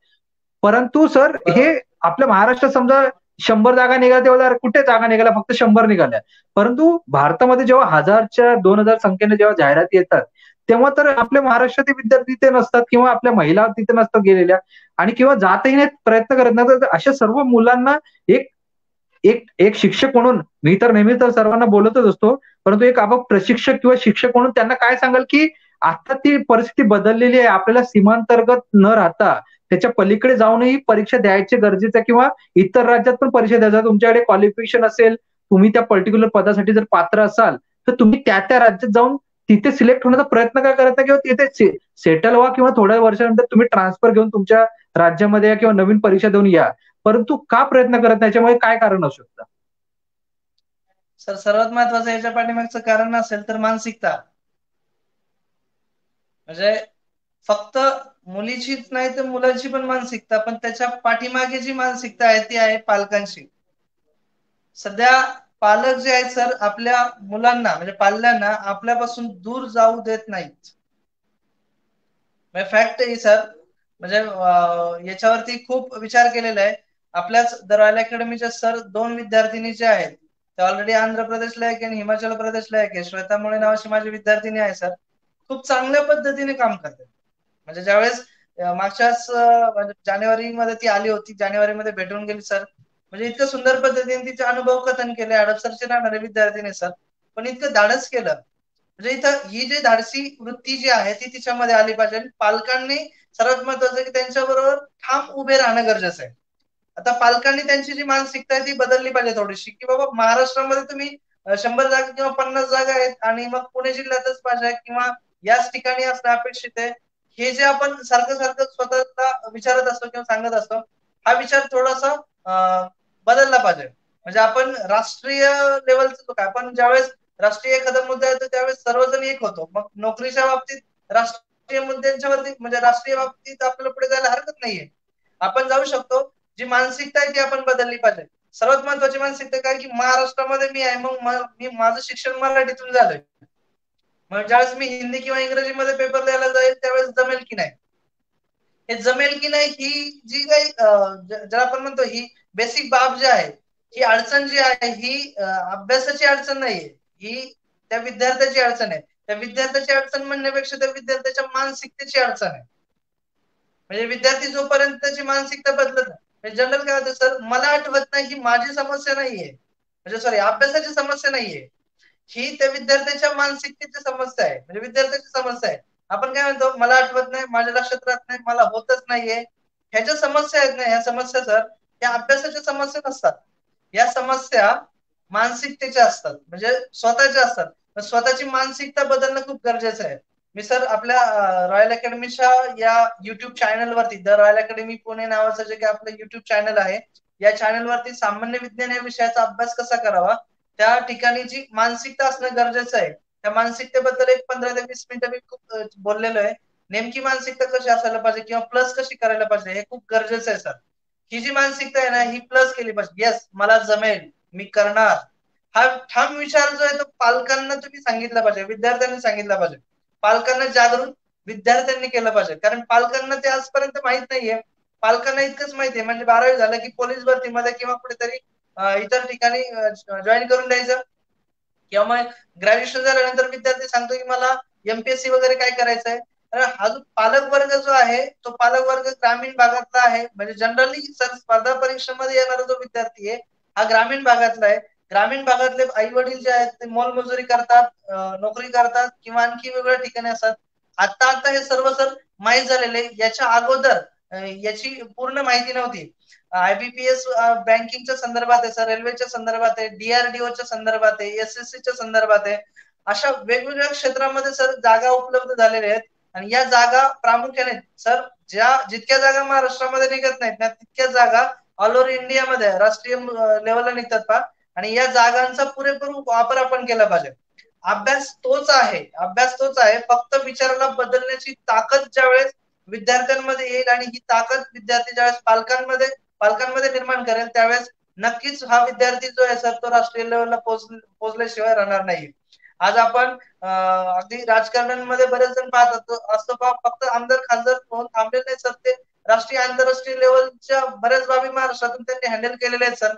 परंतु सर, हे बरोबर. आपल्या महाराष्ट्रात समजा 100 जागा निघाल्या, तेव्हा कुठे जागा निघाल्या, फक्त 100 निघाल्या. परंतु भारतामध्ये जेव्हा 1000च्या 2000 संख्येने जेव्हा जाहिराती येतात, तेव्हा तर आपल्या महाराष्ट्रातील विद्यार्थी तिथे नसतात, किंवा आपल्या महिला तिथे नसतात गेलेल्या, आणि किंवा जातही नाहीत, प्रयत्न करत नाही. तर अशा सर्व मुलांना एक एक एक शिक्षक म्हणून, मी तर नेहमी तर सर्वांना बोलतच असतो, परंतु एक आपण प्रशिक्षक किंवा शिक्षक म्हणून त्यांना काय सांगाल, की आता ती परिस्थिती बदललेली आहे, आपल्याला सीमांतर्गत न राहता त्याच्या पलीकडे जाऊनही परीक्षा द्यायचे गरजेचं आहे, किंवा इतर राज्यात पण परीक्षा द्यायचा. तुमच्याकडे क्वालिफिकेशन असेल, तुम्ही त्या पर्टिक्युलर पदासाठी जर पात्र असाल, तर तुम्ही त्या त्या राज्यात जाऊन तिथे सिलेक्ट होण्याचा प्रयत्न का करत नाही, किंवा तिथे सेटल व्हा, किंवा थोड्या वर्षानंतर तुम्ही ट्रान्सफर घेऊन तुमच्या राज्यामध्ये या, किंवा नवीन परीक्षा देऊन या. परंतु का प्रयत्न करत नाही? याच्यामुळे काय कारण असू शकतं? सर, सर्वात महत्वाचं याच्या पाठीमागचं कारण असेल तर मानसिकता. म्हणजे फक्त मुलीचीच नाही तर मुलाची पण मानसिकता, पण त्याच्या पाठीमागे जी मानसिकता आहे ती आहे पालकांची. सध्या पालक जे आहेत सर, आपल्या मुलांना म्हणजे पाल्यांना आपल्यापासून दूर जाऊ देत नाहीत. फॅक्ट आहे सर. म्हणजे याच्यावरती खूप विचार केलेला आहे. आपल्याच द रॉयल अकॅडमीच्या सर 2 विद्यार्थिनी जे आहेत, ते ऑलरेडी आंध्र प्रदेशला एक आणि हिमाचल प्रदेशला एक आहे. श्वेता मुळे नावाची माझी विद्यार्थिनी आहे सर. खूप चांगल्या पद्धतीने काम करते. म्हणजे ज्यावेळेस मागच्याच म्हणजे जानेवारीमध्ये ती आली होती, जानेवारीमध्ये भेटून गेली सर. म्हणजे इतकं सुंदर पद्धतीने तिचे अनुभव कथन केले. हडपसरचे राहणारे विद्यार्थिनी सर, पण इतकं धाडस केलं. म्हणजे इथं ही जी धाडसी वृत्ती जी आहे ती तिच्यामध्ये आली पाहिजे. पालकांनी सर्वात महत्वाचं की त्यांच्याबरोबर ठाम उभे राहणं गरजेचं आहे. आता पालकांनी त्यांची जी मानसिकता आहे ती बदलली पाहिजे थोडीशी, की बाबा महाराष्ट्रामध्ये तुम्ही 100 जागा किंवा 50 जागा आहेत आणि मग पुणे जिल्ह्यातच पाहिजे किंवा याच ठिकाणी असणं अपेक्षित आहे. हे जे आपण सारखं सारखं स्वतःला विचारत असतो किंवा सांगत असतो, हा विचार थोडासा बदलला पाहिजे. म्हणजे आपण राष्ट्रीय लेवलचं काय, आपण ज्यावेळेस राष्ट्रीय एखादा मुद्दा येतो त्यावेळेस सर्वजण एक होतो. मग नोकरीच्या बाबतीत राष्ट्रीय मुद्द्यांच्या वरती म्हणजे राष्ट्रीय बाबतीत आपल्याला पुढे जायला हरकत नाहीये. आपण जाऊ शकतो. जी मानसिकता आहे ती आपण बदलली पाहिजे. सर्वात महत्वाची मानसिकता काय, की महाराष्ट्रामध्ये मी आहे, मग मी माझं शिक्षण मराठीतून झालंय. मग ज्यावेळेस मी हिंदी किंवा इंग्रजीमध्ये पेपर द्यायला जाईल त्यावेळेस जमेल की नाही, हे जमेल की नाही ही जी काही ज्याला आपण म्हणतो ही बेसिक बाब जी आहे, ही अडचण जी आहे ही अभ्यासाची अडचण नाहीये, ही त्या विद्यार्थ्याची अडचण आहे. त्या विद्यार्थ्याची अडचण म्हणण्यापेक्षा त्या विद्यार्थ्याच्या मानसिकतेची अडचण आहे. म्हणजे विद्यार्थी जोपर्यंत त्याची मानसिकता बदलत नाही, जनरल काय होतं सर, मला आठवत नाही ही माझी समस्या नाहीये, म्हणजे सॉरी अभ्यासाची समस्या नाहीये, ही त्या विद्यार्थ्याच्या मानसिकतेची समस्या आहे, म्हणजे विद्यार्थ्याची समस्या आहे. आपण काय म्हणतो, मला आठवत नाही, माझ्या लक्षात राहत नाही, मला होतच नाहीये, ह्याच्या समस्या आहेत ना, ह्या समस्या सर या अभ्यासाच्या समस्या नसतात. या समस्या मानसिकतेच्या असतात, म्हणजे स्वतःच्या असतात. स्वतःची मानसिकता बदलणं खूप गरजेचं आहे. मी सर आपल्या रॉयल अकॅडमीच्या या युट्यूब चॅनलवरती द रॉयल अकॅडमी पुणे नावाचं जे काही आपलं युट्यूब चॅनल आहे, या चॅनलवरती सामान्य विज्ञान या विषयाचा अभ्यास कसा करावा, त्या ठिकाणी जी मानसिकता असणं गरजेचं आहे, त्या मानसिकतेबद्दल एक 15 ते 20 मिनिटं मी खूप बोललेलो आहे. नेमकी मानसिकता कशी असायला पाहिजे किंवा प्लस कशी करायला पाहिजे हे खूप गरजेचं आहे सर. ही जी मानसिकता आहे ना ही प्लस केली पाहिजे. येस मला जमेल, मी करणार, हा ठाम विचार जो आहे तो पालकांना तुम्ही सांगितला पाहिजे, विद्यार्थ्यांनी सांगितला पाहिजे, पालकांना जागरूक विद्यार्थ्यांनी केलं पाहिजे. कारण पालकांना ते आजपर्यंत माहित नाहीये. पालकांना इतकंच माहितीये म्हणजे 12वी झालं की पोलीस भरतीमध्ये किंवा कुठेतरी इतर ठिकाणी जॉईन करून द्यायचं, किंवा मग ग्रॅज्युएशन झाल्यानंतर विद्यार्थी सांगतो की मला एमपीएससी वगैरे काय करायचंय. तर हा जो पालक वर्ग जो आहे तो पालक वर्ग ग्रामीण भागातला आहे. म्हणजे जनरली स्पर्धा परीक्षेमध्ये येणारा जो विद्यार्थी आहे हा ग्रामीण भागातला आहे. ग्रामीण भागातले आई वडील जे आहेत ते मोलमजुरी करतात, नोकरी करतात किंवा आणखी वेगवेगळ्या ठिकाणी असतात. आता आता हे सर्व सर माहीत झालेले. याच्या अगोदर याची पूर्ण माहिती नव्हती. आयबीपीएस बँकिंगच्या संदर्भात आहे सर, रेल्वेच्या संदर्भात आहे, डीआरडीओच्या संदर्भात आहे, एसएससीच्या संदर्भात आहे. अशा वेगवेगळ्या क्षेत्रामध्ये सर जागा उपलब्ध झालेल्या आहेत. आणि या जागा प्रामुख्याने सर जितक्या जागा महाराष्ट्रामध्ये निघत नाहीत ना तितक्या जागा ऑल ओव्हर इंडियामध्ये राष्ट्रीय लेवलला निघतात पहा. आणि या जागांचा पुरेपूर वापर आपण केला पाहिजे. अभ्यास तोच आहे, फक्त विचाराला बदलण्याची ताकद ज्यावेळेस विद्यार्थ्यांमध्ये येईल आणि ही ताकद विद्यार्थी ज्यावेळेस पालकांमध्ये निर्माण करेल त्यावेळेस नक्कीच हा विद्यार्थी जो आहे सर तो राष्ट्रीय लेवलला पोहोचल्याशिवाय राहणार नाही. आज आपण अगदी राजकारणामध्ये बरेच जण पाहत असतो फक्त आमदार खासदार होऊन थांबले नाही सर, ते राष्ट्रीय आंतरराष्ट्रीय लेवलच्या बऱ्याच बाबी महाराष्ट्रातून त्यांनी हँडल केलेल्या आहेत सर.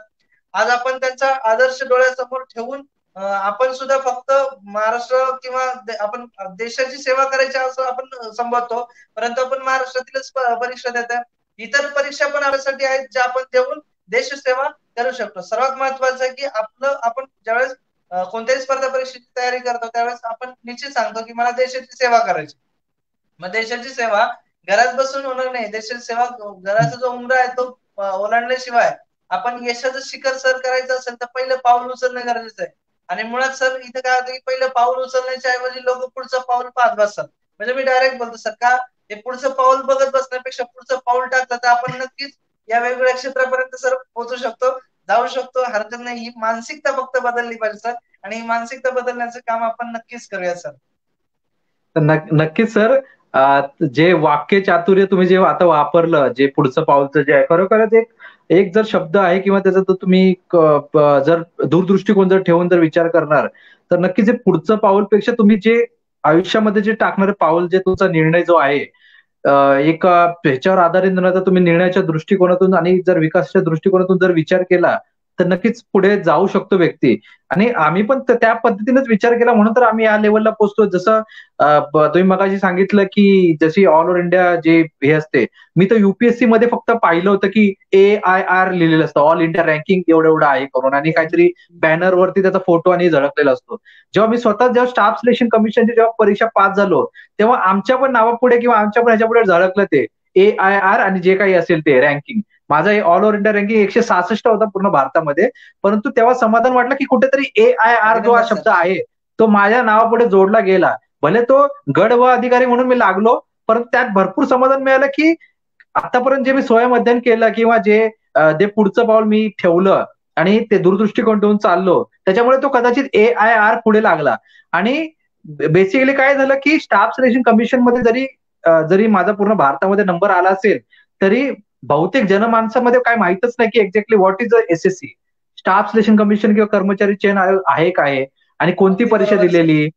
आज आपण त्यांचा आदर्श डोळ्यासमोर ठेवून आपण सुद्धा फक्त महाराष्ट्र किंवा आपण देशाची सेवा करायची असं आपण संबोधतो, परंतु आपण महाराष्ट्रातीलच परीक्षा देत आहे. इतर परीक्षा पण आपल्यासाठी आहेत ज्या आपण देऊन देश सेवा करू शकतो. सर्वात महत्वाचं आहे की आपण ज्यावेळेस कोणत्याही स्पर्धा परीक्षेची तयारी करतो त्यावेळेस आपण निश्चित सांगतो की मला देशाची सेवा करायची. मग देशाची सेवा घरात बसून होणार नाही. देशाची सेवा घराचा जो उंबरा आहे तो ओलांडल्याशिवाय आपण यशाचं शिखर सर करायचं असेल तर पहिलं पाऊल उचलणं गरजेचं आहे. आणि मुळात सर इथं काय होतं की पहिलं पाऊल उचलण्याच्या ऐवजी लोक पुढचं पाऊल पाहत बसतात. म्हणजे मी डायरेक्ट बोलतो सर का हे पुढचं पाऊल बघत बसण्यापेक्षा पुढचं पाऊल टाकलं तर आपण नक्कीच या वेगवेगळ्या क्षेत्रापर्यंत सर पोहोचू शकतो, जाऊ शकतो. हरकत नाही. ही मानसिकता फक्त बदलली पाहिजे सर आणि ही मानसिकता बदलण्याचं काम आपण नक्कीच करूया सर. नक्कीच सर. जे वाक्य चातुर्य तुम्ही जे आता वापरलं, जे पुढचं पाऊलचं जे आहे, खरोखरच एक एक जर शब्द आहे किंवा त्याचा तर तुम्ही जर दूरदृष्टिकोन जर ठेवून जर विचार करणार तर नक्कीच जे पुढचं पाऊलपेक्षा तुम्ही जे आयुष्यामध्ये जे टाकणारे पाऊल, जे तुमचा निर्णय जो आहे एक ह्याच्यावर आधारित न राहता तुम्ही निर्णयाच्या दृष्टिकोनातून आणि जर विकासाच्या दृष्टिकोनातून जर विचार केला तर नक्कीच पुढे जाऊ शकतो व्यक्ती. आणि आम्ही पण त्या पद्धतीनेच विचार केला म्हणून तर आम्ही या लेवलला पोहोचतो. जसं तुम्ही मगाशी सांगितलं की जशी ऑल ओव्हर इंडिया जे हे असते, मी तर युपीएससी मध्ये फक्त पाहिलं होतं की AIR लिहिलेलं असतं, ऑल इंडिया रँकिंग एवढं एवढं आहे करून, आणि काहीतरी बॅनर वरती त्याचा फोटो आणि झळकलेला असतो. जेव्हा मी स्वतः जेव्हा स्टाफ सिलेक्शन कमिशनची जेव्हा परीक्षा पास झालो तेव्हा आमच्या पण नावापुढे किंवा आमच्या पण ह्याच्यापुढे झळकलं ते AIR आणि जे काही असेल ते रँकिंग. माझा ऑल ओव्हर इंडिया रँकिंग 166 होता पूर्ण भारतामध्ये. परंतु तेव्हा समाधान वाटलं की कुठेतरी AIR जो हा शब्द आहे तो माझ्या नावापुढे जोडला गेला. भले तो गड व अधिकारी म्हणून मी लागलो, परंतु त्यात भरपूर समाधान मिळालं की आतापर्यंत जे मी स्वयं अध्ययन केलं किंवा जे पुढचं पाऊल मी ठेवलं आणि ते दूरदृष्टिकोन ठेवून चाललो त्याच्यामुळे तो कदाचित AIR पुढे लागला. आणि बेसिकली काय झालं की स्टाफ सिलेक्शन कमिशन मध्ये जरी माझा पूर्ण भारतामध्ये नंबर आला असेल तरी बहुतेक जनमानसामध्ये काय माहितच नाही की exactly what is SSC, staff selection commission किंवा कर्मचारी चयन आयोग आहे काय आणि कोणती परीक्षा दिलेली,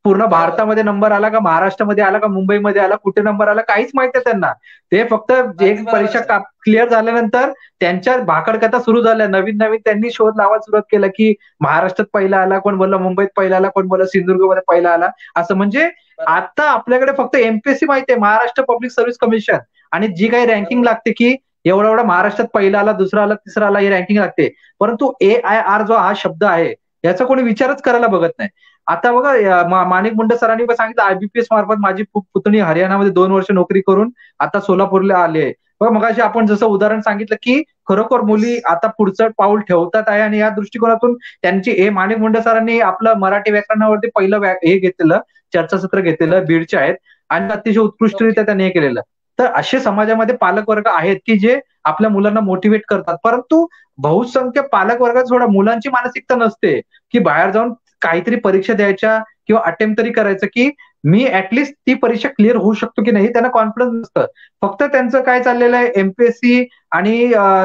पूर्ण भारतामध्ये नंबर आला का, महाराष्ट्रामध्ये आला का, मुंबईमध्ये आला, कुठे नंबर आला, काहीच माहिती आहे त्यांना. ते फक्त एक परीक्षा क्लिअर झाल्यानंतर त्यांच्या भाकडकथा सुरू झाल्या. नवीन नवीन त्यांनी शोध लावायला सुरुवात केला की महाराष्ट्रात पहिला आला, कोण बोलला मुंबईत पहिला आला, कोण बोलला सिंधुदुर्गमध्ये पहिला आला, असं. म्हणजे आता आपल्याकडे फक्त एमपीएससी माहिती आहे, महाराष्ट्र पब्लिक सर्व्हिस कमिशन, आणि जी काही रँकिंग लागते की एवढा एवढा महाराष्ट्रात पहिला आला, दुसरा आला, तिसरा आला, ही रँकिंग लागते. परंतु AIR जो हा शब्द आहे याचा कोणी विचारच करायला बघत नाही. आता बघा माणिक मुंडे सरांनी पण सांगितलं IBPS मार्फत माझी पुतणी हरियाणामध्ये 2 वर्ष नोकरी करून आता सोलापूरला आली आहे. बघा मगाशी आपण जसं उदाहरण सांगितलं की खरोखर मुली आता पुढचं पाऊल ठेवतात आहे आणि या दृष्टिकोनातून त्यांची माणिक मुंडे सरांनी आपलं मराठी व्याकरणावरती पहिलं हे घेतलेलं चर्चासत्र घेतलेलं, बीडचे आहेत, आणि अतिशय उत्कृष्टरित्या त्यांनी हे केलेलं. तर असे समाजामध्ये पालक वर्ग आहेत की जे आपल्या मुलांना मोटिवेट करतात. परंतु बहुसंख्य पालक वर्गात थोडा मुलांची मानसिकता नसते की बाहेर जाऊन काहीतरी परीक्षा द्यायच्या किंवा अटेम्प्ट तरी करायचं की मी ऍटलिस्ट ती परीक्षा क्लिअर होऊ शकतो की नाही त्यांना कॉन्फिडन्स नसतं. फक्त त्यांचं काय चाललेलं आहे, एमपीएससी आणि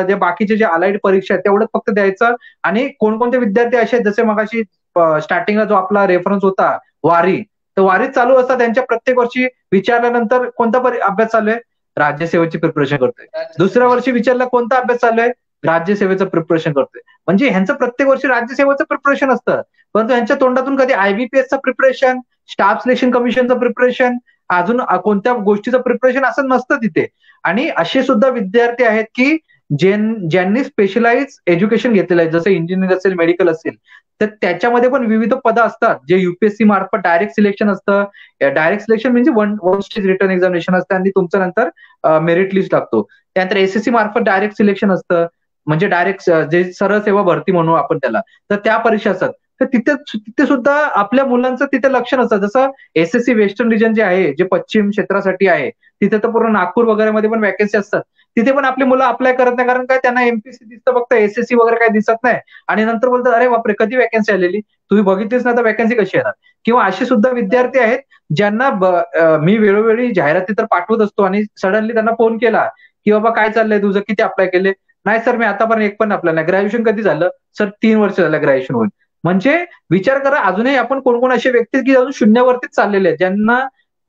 जे बाकीचे जे अलाइड परीक्षा आहेत तेवढंच फक्त द्यायचं. आणि कोणकोणते विद्यार्थी असे आहेत, जसे मगाशी स्टार्टिंगला जो आपला रेफरन्स होता वारी, तर वारीत चालू असतात त्यांच्या प्रत्येक वर्षी विचारल्यानंतर कोणता अभ्यास चालू आहे, राज्यसेवेची प्रिपरेशन करतोय. दुसऱ्या वर्षी विचारला कोणता अभ्यास चालू आहे, राज्यसेवेचं प्रिपरेशन करतोय. म्हणजे ह्यांचं प्रत्येक वर्षी राज्यसेवेचं प्रिपरेशन असतं, परंतु ह्यांच्या तोंडातून कधी आयबीपीएसचं प्रिपरेशन, स्टाफ सिलेक्शन कमिशनचं प्रिपरेशन, अजून कोणत्या गोष्टीचं प्रिपरेशन असं नसतं तिथे. आणि असे सुद्धा विद्यार्थी आहेत की ज्यांनी स्पेशलाइज एज्युकेशन घेतलेलं आहे, जसं इंजिनिअरिंग असेल, मेडिकल असेल, तर त्याच्यामध्ये पण विविध पदं असतात जे युपीएससी मार्फत डायरेक्ट सिलेक्शन असतं. डायरेक्ट सिलेक्शन म्हणजे वन स्टेज रिटर्न एक्झामिनेशन असतं आणि तुमचं नंतर मेरिट लिस्ट लागतो. त्यानंतर एसएससी मार्फत डायरेक्ट सिलेक्शन असतं, म्हणजे डायरेक्ट जे सरळ सेवा भरती म्हणू आपण त्याला, तर त्या परीक्षा असतात. तर तिथे सुद्धा आपल्या मुलांचं तिथे लक्ष नसतं. जसं एसएससी वेस्टर्न रिजन जे आहे, जे पश्चिम क्षेत्रासाठी आहे, तिथे तर पूर्ण नागपूर वगैरे मध्ये पण वॅकन्सी असतात. तिथे पण आपली मुलं अप्लाय करत नाही, कारण काय त्यांना एमपीसी दिसतं, फक्त एसएससी वगैरे काही दिसत नाही. आणि नंतर बोलतात अरे बापरे कधी वॅकन्सी आलेली, तुम्ही बघितलीच ना तर वॅकन्सी कशी येणार. किंवा असे सुद्धा विद्यार्थी आहेत ज्यांना मी वेळोवेळी जाहिराती तर पाठवत असतो आणि सडनली त्यांना फोन केला की बाबा काय चाललंय तुझं, किती अप्लाय केले, नाही सर मी आतापर्यंत एक पण अप्लाय नाही. ग्रॅज्युएशन कधी झालं, सर 3 वर्ष झालं ग्रॅज्युएशन होईल. म्हणजे विचार करा, अजूनही आपण कोण कोण असे व्यक्ती की अजून शून्यावरतीच चाललेले आहेत, ज्यांना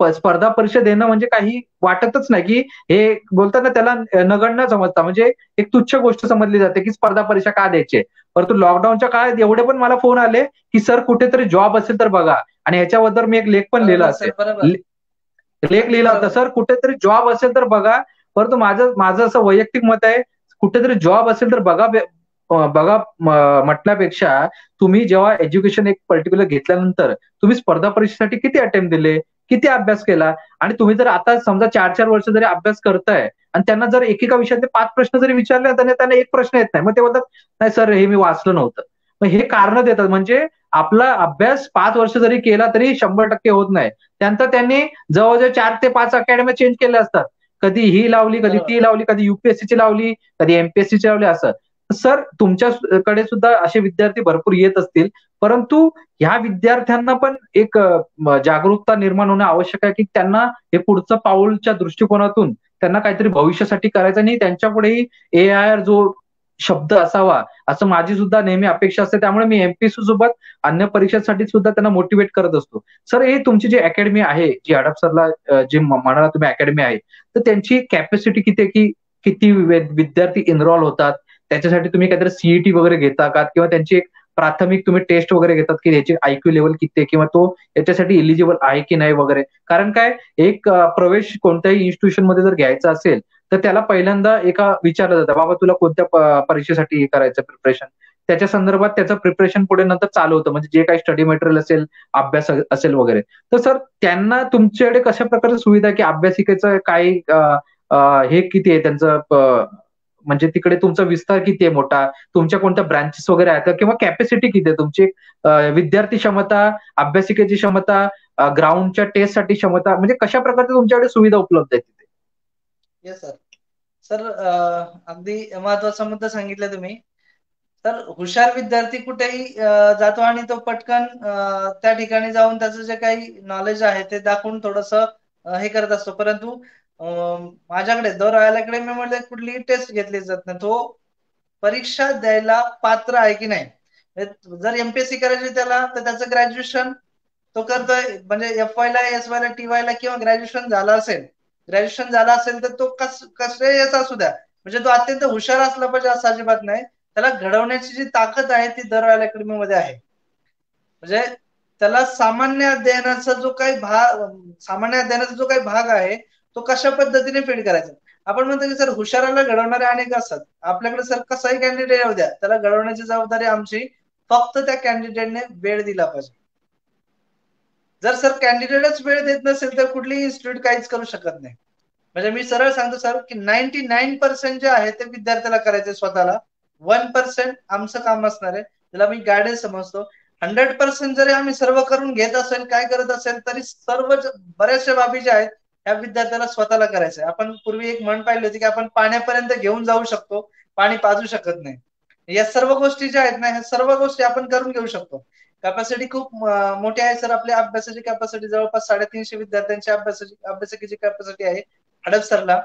स्पर्धा परीक्षा देणं म्हणजे काही वाटतच नाही, की हे बोलतात ना त्याला नगण्य समजता, म्हणजे एक तुच्छ गोष्ट समजली जाते की स्पर्धा परीक्षा का द्यायची. परंतु लॉकडाऊनच्या काळात एवढे पण मला फोन आले की सर कुठेतरी जॉब असेल तर बघा. आणि ह्याच्याबद्दल मी एक लेख पण लिहिला बरोबर असेल, सर, बरोबर. लेख अगदी लिहिला होता, बरोबर. सर कुठेतरी जॉब असेल तर बघा. परंतु माझं माझं असं वैयक्तिक मत आहे, कुठेतरी जॉब असेल तर बघा. बघा म्हटल्यापेक्षा तुम्ही जेव्हा एज्युकेशन एक पर्टिक्युलर घेतल्यानंतर तुम्ही स्पर्धा परीक्षेसाठी किती अटेम्प्ट दिले, किती अभ्यास केला. आणि तुम्ही जर आता समजा 4-4 वर्ष जरी अभ्यास करताय आणि त्यांना जर एकेका विषयातले 5 प्रश्न जरी विचारले तर त्यांना एक प्रश्न येत नाही, मग ते बोलतात नाही सर हे मी वाचलं नव्हतं. मग हे कारण देतात, म्हणजे आपला अभ्यास 5 वर्ष जरी केला तरी 100% होत नाही. त्यानंतर त्यांनी जवळजवळ 4 ते 5 अकॅडमी चेंज केल्या असतात. कधी ही लावली, कधी बरोबर. ती लावली, कधी युपीएससीची लावली, कधी एमपीएससीची लावली असं. सर तुमच्याकडे सुद्धा असे विद्यार्थी भरपूर येत असतील, परंतु ह्या विद्यार्थ्यांना पण एक जागरूकता निर्माण होणं आवश्यक आहे, की त्यांना हे पुढचं पाऊलच्या दृष्टिकोनातून त्यांना काहीतरी भविष्यासाठी करायचं नाही. त्यांच्यापुढेही एआय जो शब्द असावा, असं माझी सुद्धा नेहमी अपेक्षा असते. त्यामुळे मी एमपीएससी सोबत अन्य परीक्षांसाठी सुद्धा त्यांना मोटिवेट करत असतो. सर हे तुमची जी अकॅडमी आहे, जी हडप सरला जे म्हणाला तुम्ही अकॅडमी आहे, तर त्यांची कॅपॅसिटी किती आहे, की किती विद्यार्थी इन्व्हॉल्व होतात, त्याच्यासाठी तुम्ही काहीतरी सीईटी वगैरे घेता का, किंवा त्यांची एक प्राथमिक तुम्ही टेस्ट वगैरे घेतात की याची आयक्यू लेवल किती आहे, किंवा तो याच्यासाठी इलिजिबल आहे की नाही वगैरे. कारण काय, एक प्रवेश कोणत्याही इन्स्टिट्यूशन मध्ये जर घ्यायचा असेल तर त्याला पहिल्यांदा एका विचारलं जातं, बाबा तुला कोणत्या परीक्षेसाठी हे करायचं प्रिपरेशन. त्याच्या संदर्भात त्याचं प्रिपरेशन पुढे नंतर चालू होतं, म्हणजे जे काही स्टडी मटेरियल असेल, अभ्यास असेल वगैरे. तर सर त्यांना तुमच्याकडे कशा प्रकारची सुविधा आहे, की अभ्यासिकेचं काय हे किती आहे त्यांचं, म्हणजे तिकडे तुमचा विस्तार किती आहे मोठा, तुमच्या कोणत्या ब्रांचेस वगैरे आहेत का, किंवा कॅपॅसिटी किती आहे तुमची, विद्यार्थी क्षमता, अभ्यासिकेची क्षमता, ग्राउंडच्या टेस्टसाठी क्षमता, म्हणजे कशा प्रकारच्या तुमच्याकडे सुविधा उपलब्ध आहेत तिथे. Yes sir. सर अगदी महत्वाचा मुद्दा सांगितला तुम्ही. तर हुशार विद्यार्थी कुठेही जातो आणि तो पटकन त्या ठिकाणी जाऊन त्याचं जे काही नॉलेज आहे ते दाखवून थोडस हे करत असतो. परंतु माझ्याकडे दर अकॅडमी मध्ये कुठलीही टेस्ट घेतली जात नाही. तो परीक्षा द्यायला पात्र आहे की नाही. जर एमपीएससी करायची त्याला, तर त्याचं ग्रॅज्युएशन तो करतोय, म्हणजे एफ वाय ला, एस वाय ला, टी वाय ला किंवा ग्रॅज्युएशन झालं असेल तर तो कसं याचा असू द्या, म्हणजे तो अत्यंत हुशार असला पाहिजे असं अजिबात नाही. त्याला घडवण्याची जी ताकद आहे ती दर अकॅडमी मध्ये आहे. म्हणजे त्याला सामान्य अध्ययनाचा जो काही भाग आहे तो कशा पद्धतीने फीड करायचा. आपण म्हणतो की सर हुशाराला घडवणारे अनेक असतात. आपल्याकडे सर कसाही कॅन्डिडेट येऊ द्या, त्याला घडवण्याची जबाबदारी आमची. फक्त त्या कॅन्डिडेटने वेळ दिला पाहिजे. जर सर कॅन्डिडेटच वेळ देत नसेल तर कुठलीही इन्स्टिट्यूट काहीच करू शकत नाही. म्हणजे मी सरळ सांगतो सर की 99% जे आहे ते विद्यार्थ्याला करायचे स्वतःला. 1% आमचं काम असणार आहे, त्याला मी गायडन्स समजतो. 100% जरी आम्ही सर्व करून घेत असेल, काय करत असेल, तरी सर्व बऱ्याचशा बाबी ज्या आहेत त्या विद्यार्थ्याला स्वतःला करायचं आहे. आपण पूर्वी एक म्हण पाहिली होती की आपण पाण्यापर्यंत घेऊन जाऊ शकतो, पाणी पाजू शकत नाही. या सर्व गोष्टी ज्या आहेत ना, ह्या सर्व गोष्टी आपण करून घेऊ शकतो. कॅपॅसिटी खूप मोठी आहे सर. आपल्या अभ्यासाची कॅपॅसिटी जवळपास 350 विद्यार्थ्यांची अभ्यासिकेची कॅपॅसिटी आहे हडपसरला.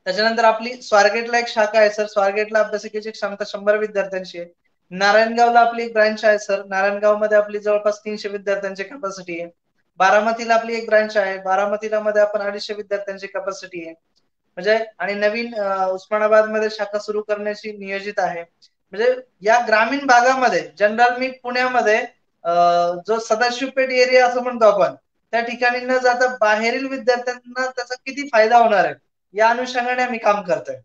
त्याच्यानंतर आपली स्वारगेटला एक शाखा आहे सर. स्वारगेटला अभ्यासिकेची क्षमता 100 विद्यार्थ्यांची आहे. नारायणगावला आपली एक ब्रांच आहे सर. नारायणगाव मध्ये आपली जवळपास 300 विद्यार्थ्यांची कॅपॅसिटी आहे. बारामतीला आपली एक ब्रांच आहे. बारामतीला मध्ये आपण 250 विद्यार्थ्यांची कॅपॅसिटी आहे. म्हणजे आणि नवीन उस्मानाबाद मध्ये शाखा सुरू करण्याची नियोजित आहे. म्हणजे या ग्रामीण भागामध्ये जनरल मी पुण्यामध्ये जो सदाशिवपेठ एरिया असं म्हणतो आपण, त्या ठिकाणी न जाता बाहेरील विद्यार्थ्यांना त्याचा किती फायदा होणार आहे या अनुषंगाने आम्ही काम करतोय.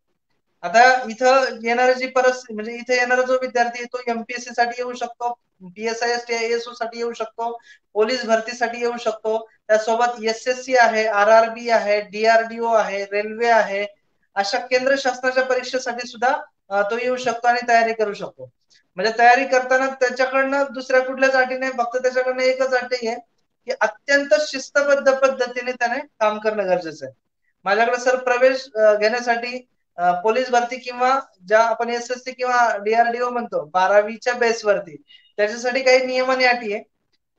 आता इथं येणारी जी परिस्थिती म्हणजे इथे येणारा जो विद्यार्थी तो एमपीएससी साठी येऊ शकतो, PSIST IASO साठी येऊ शकतो, पोलीस भरतीसाठी येऊ शकतो. त्यासोबत SSC आहे, RRB आहे, DRDO आहे, रेल्वे आहे, अशा केंद्र शासनाच्या परीक्षेसाठी सुद्धा तो येऊ शकतो आणि तयारी करू शकतो. म्हणजे तयारी करताना त्याच्याकडनं दुसऱ्या कुठल्याच अटी नाही, फक्त त्याच्याकडनं एकच अटी आहे की अत्यंत शिस्तबद्ध पद्धतीने त्याने काम करणं गरजेचं आहे. माझ्याकडे सर प्रवेश घेण्यासाठी पोलीस भरती किंवा ज्या आपण SSC किंवा DRDO म्हणतो 12वीच्या बेसवरती, त्याच्यासाठी काही नियम आणि अटी आहे.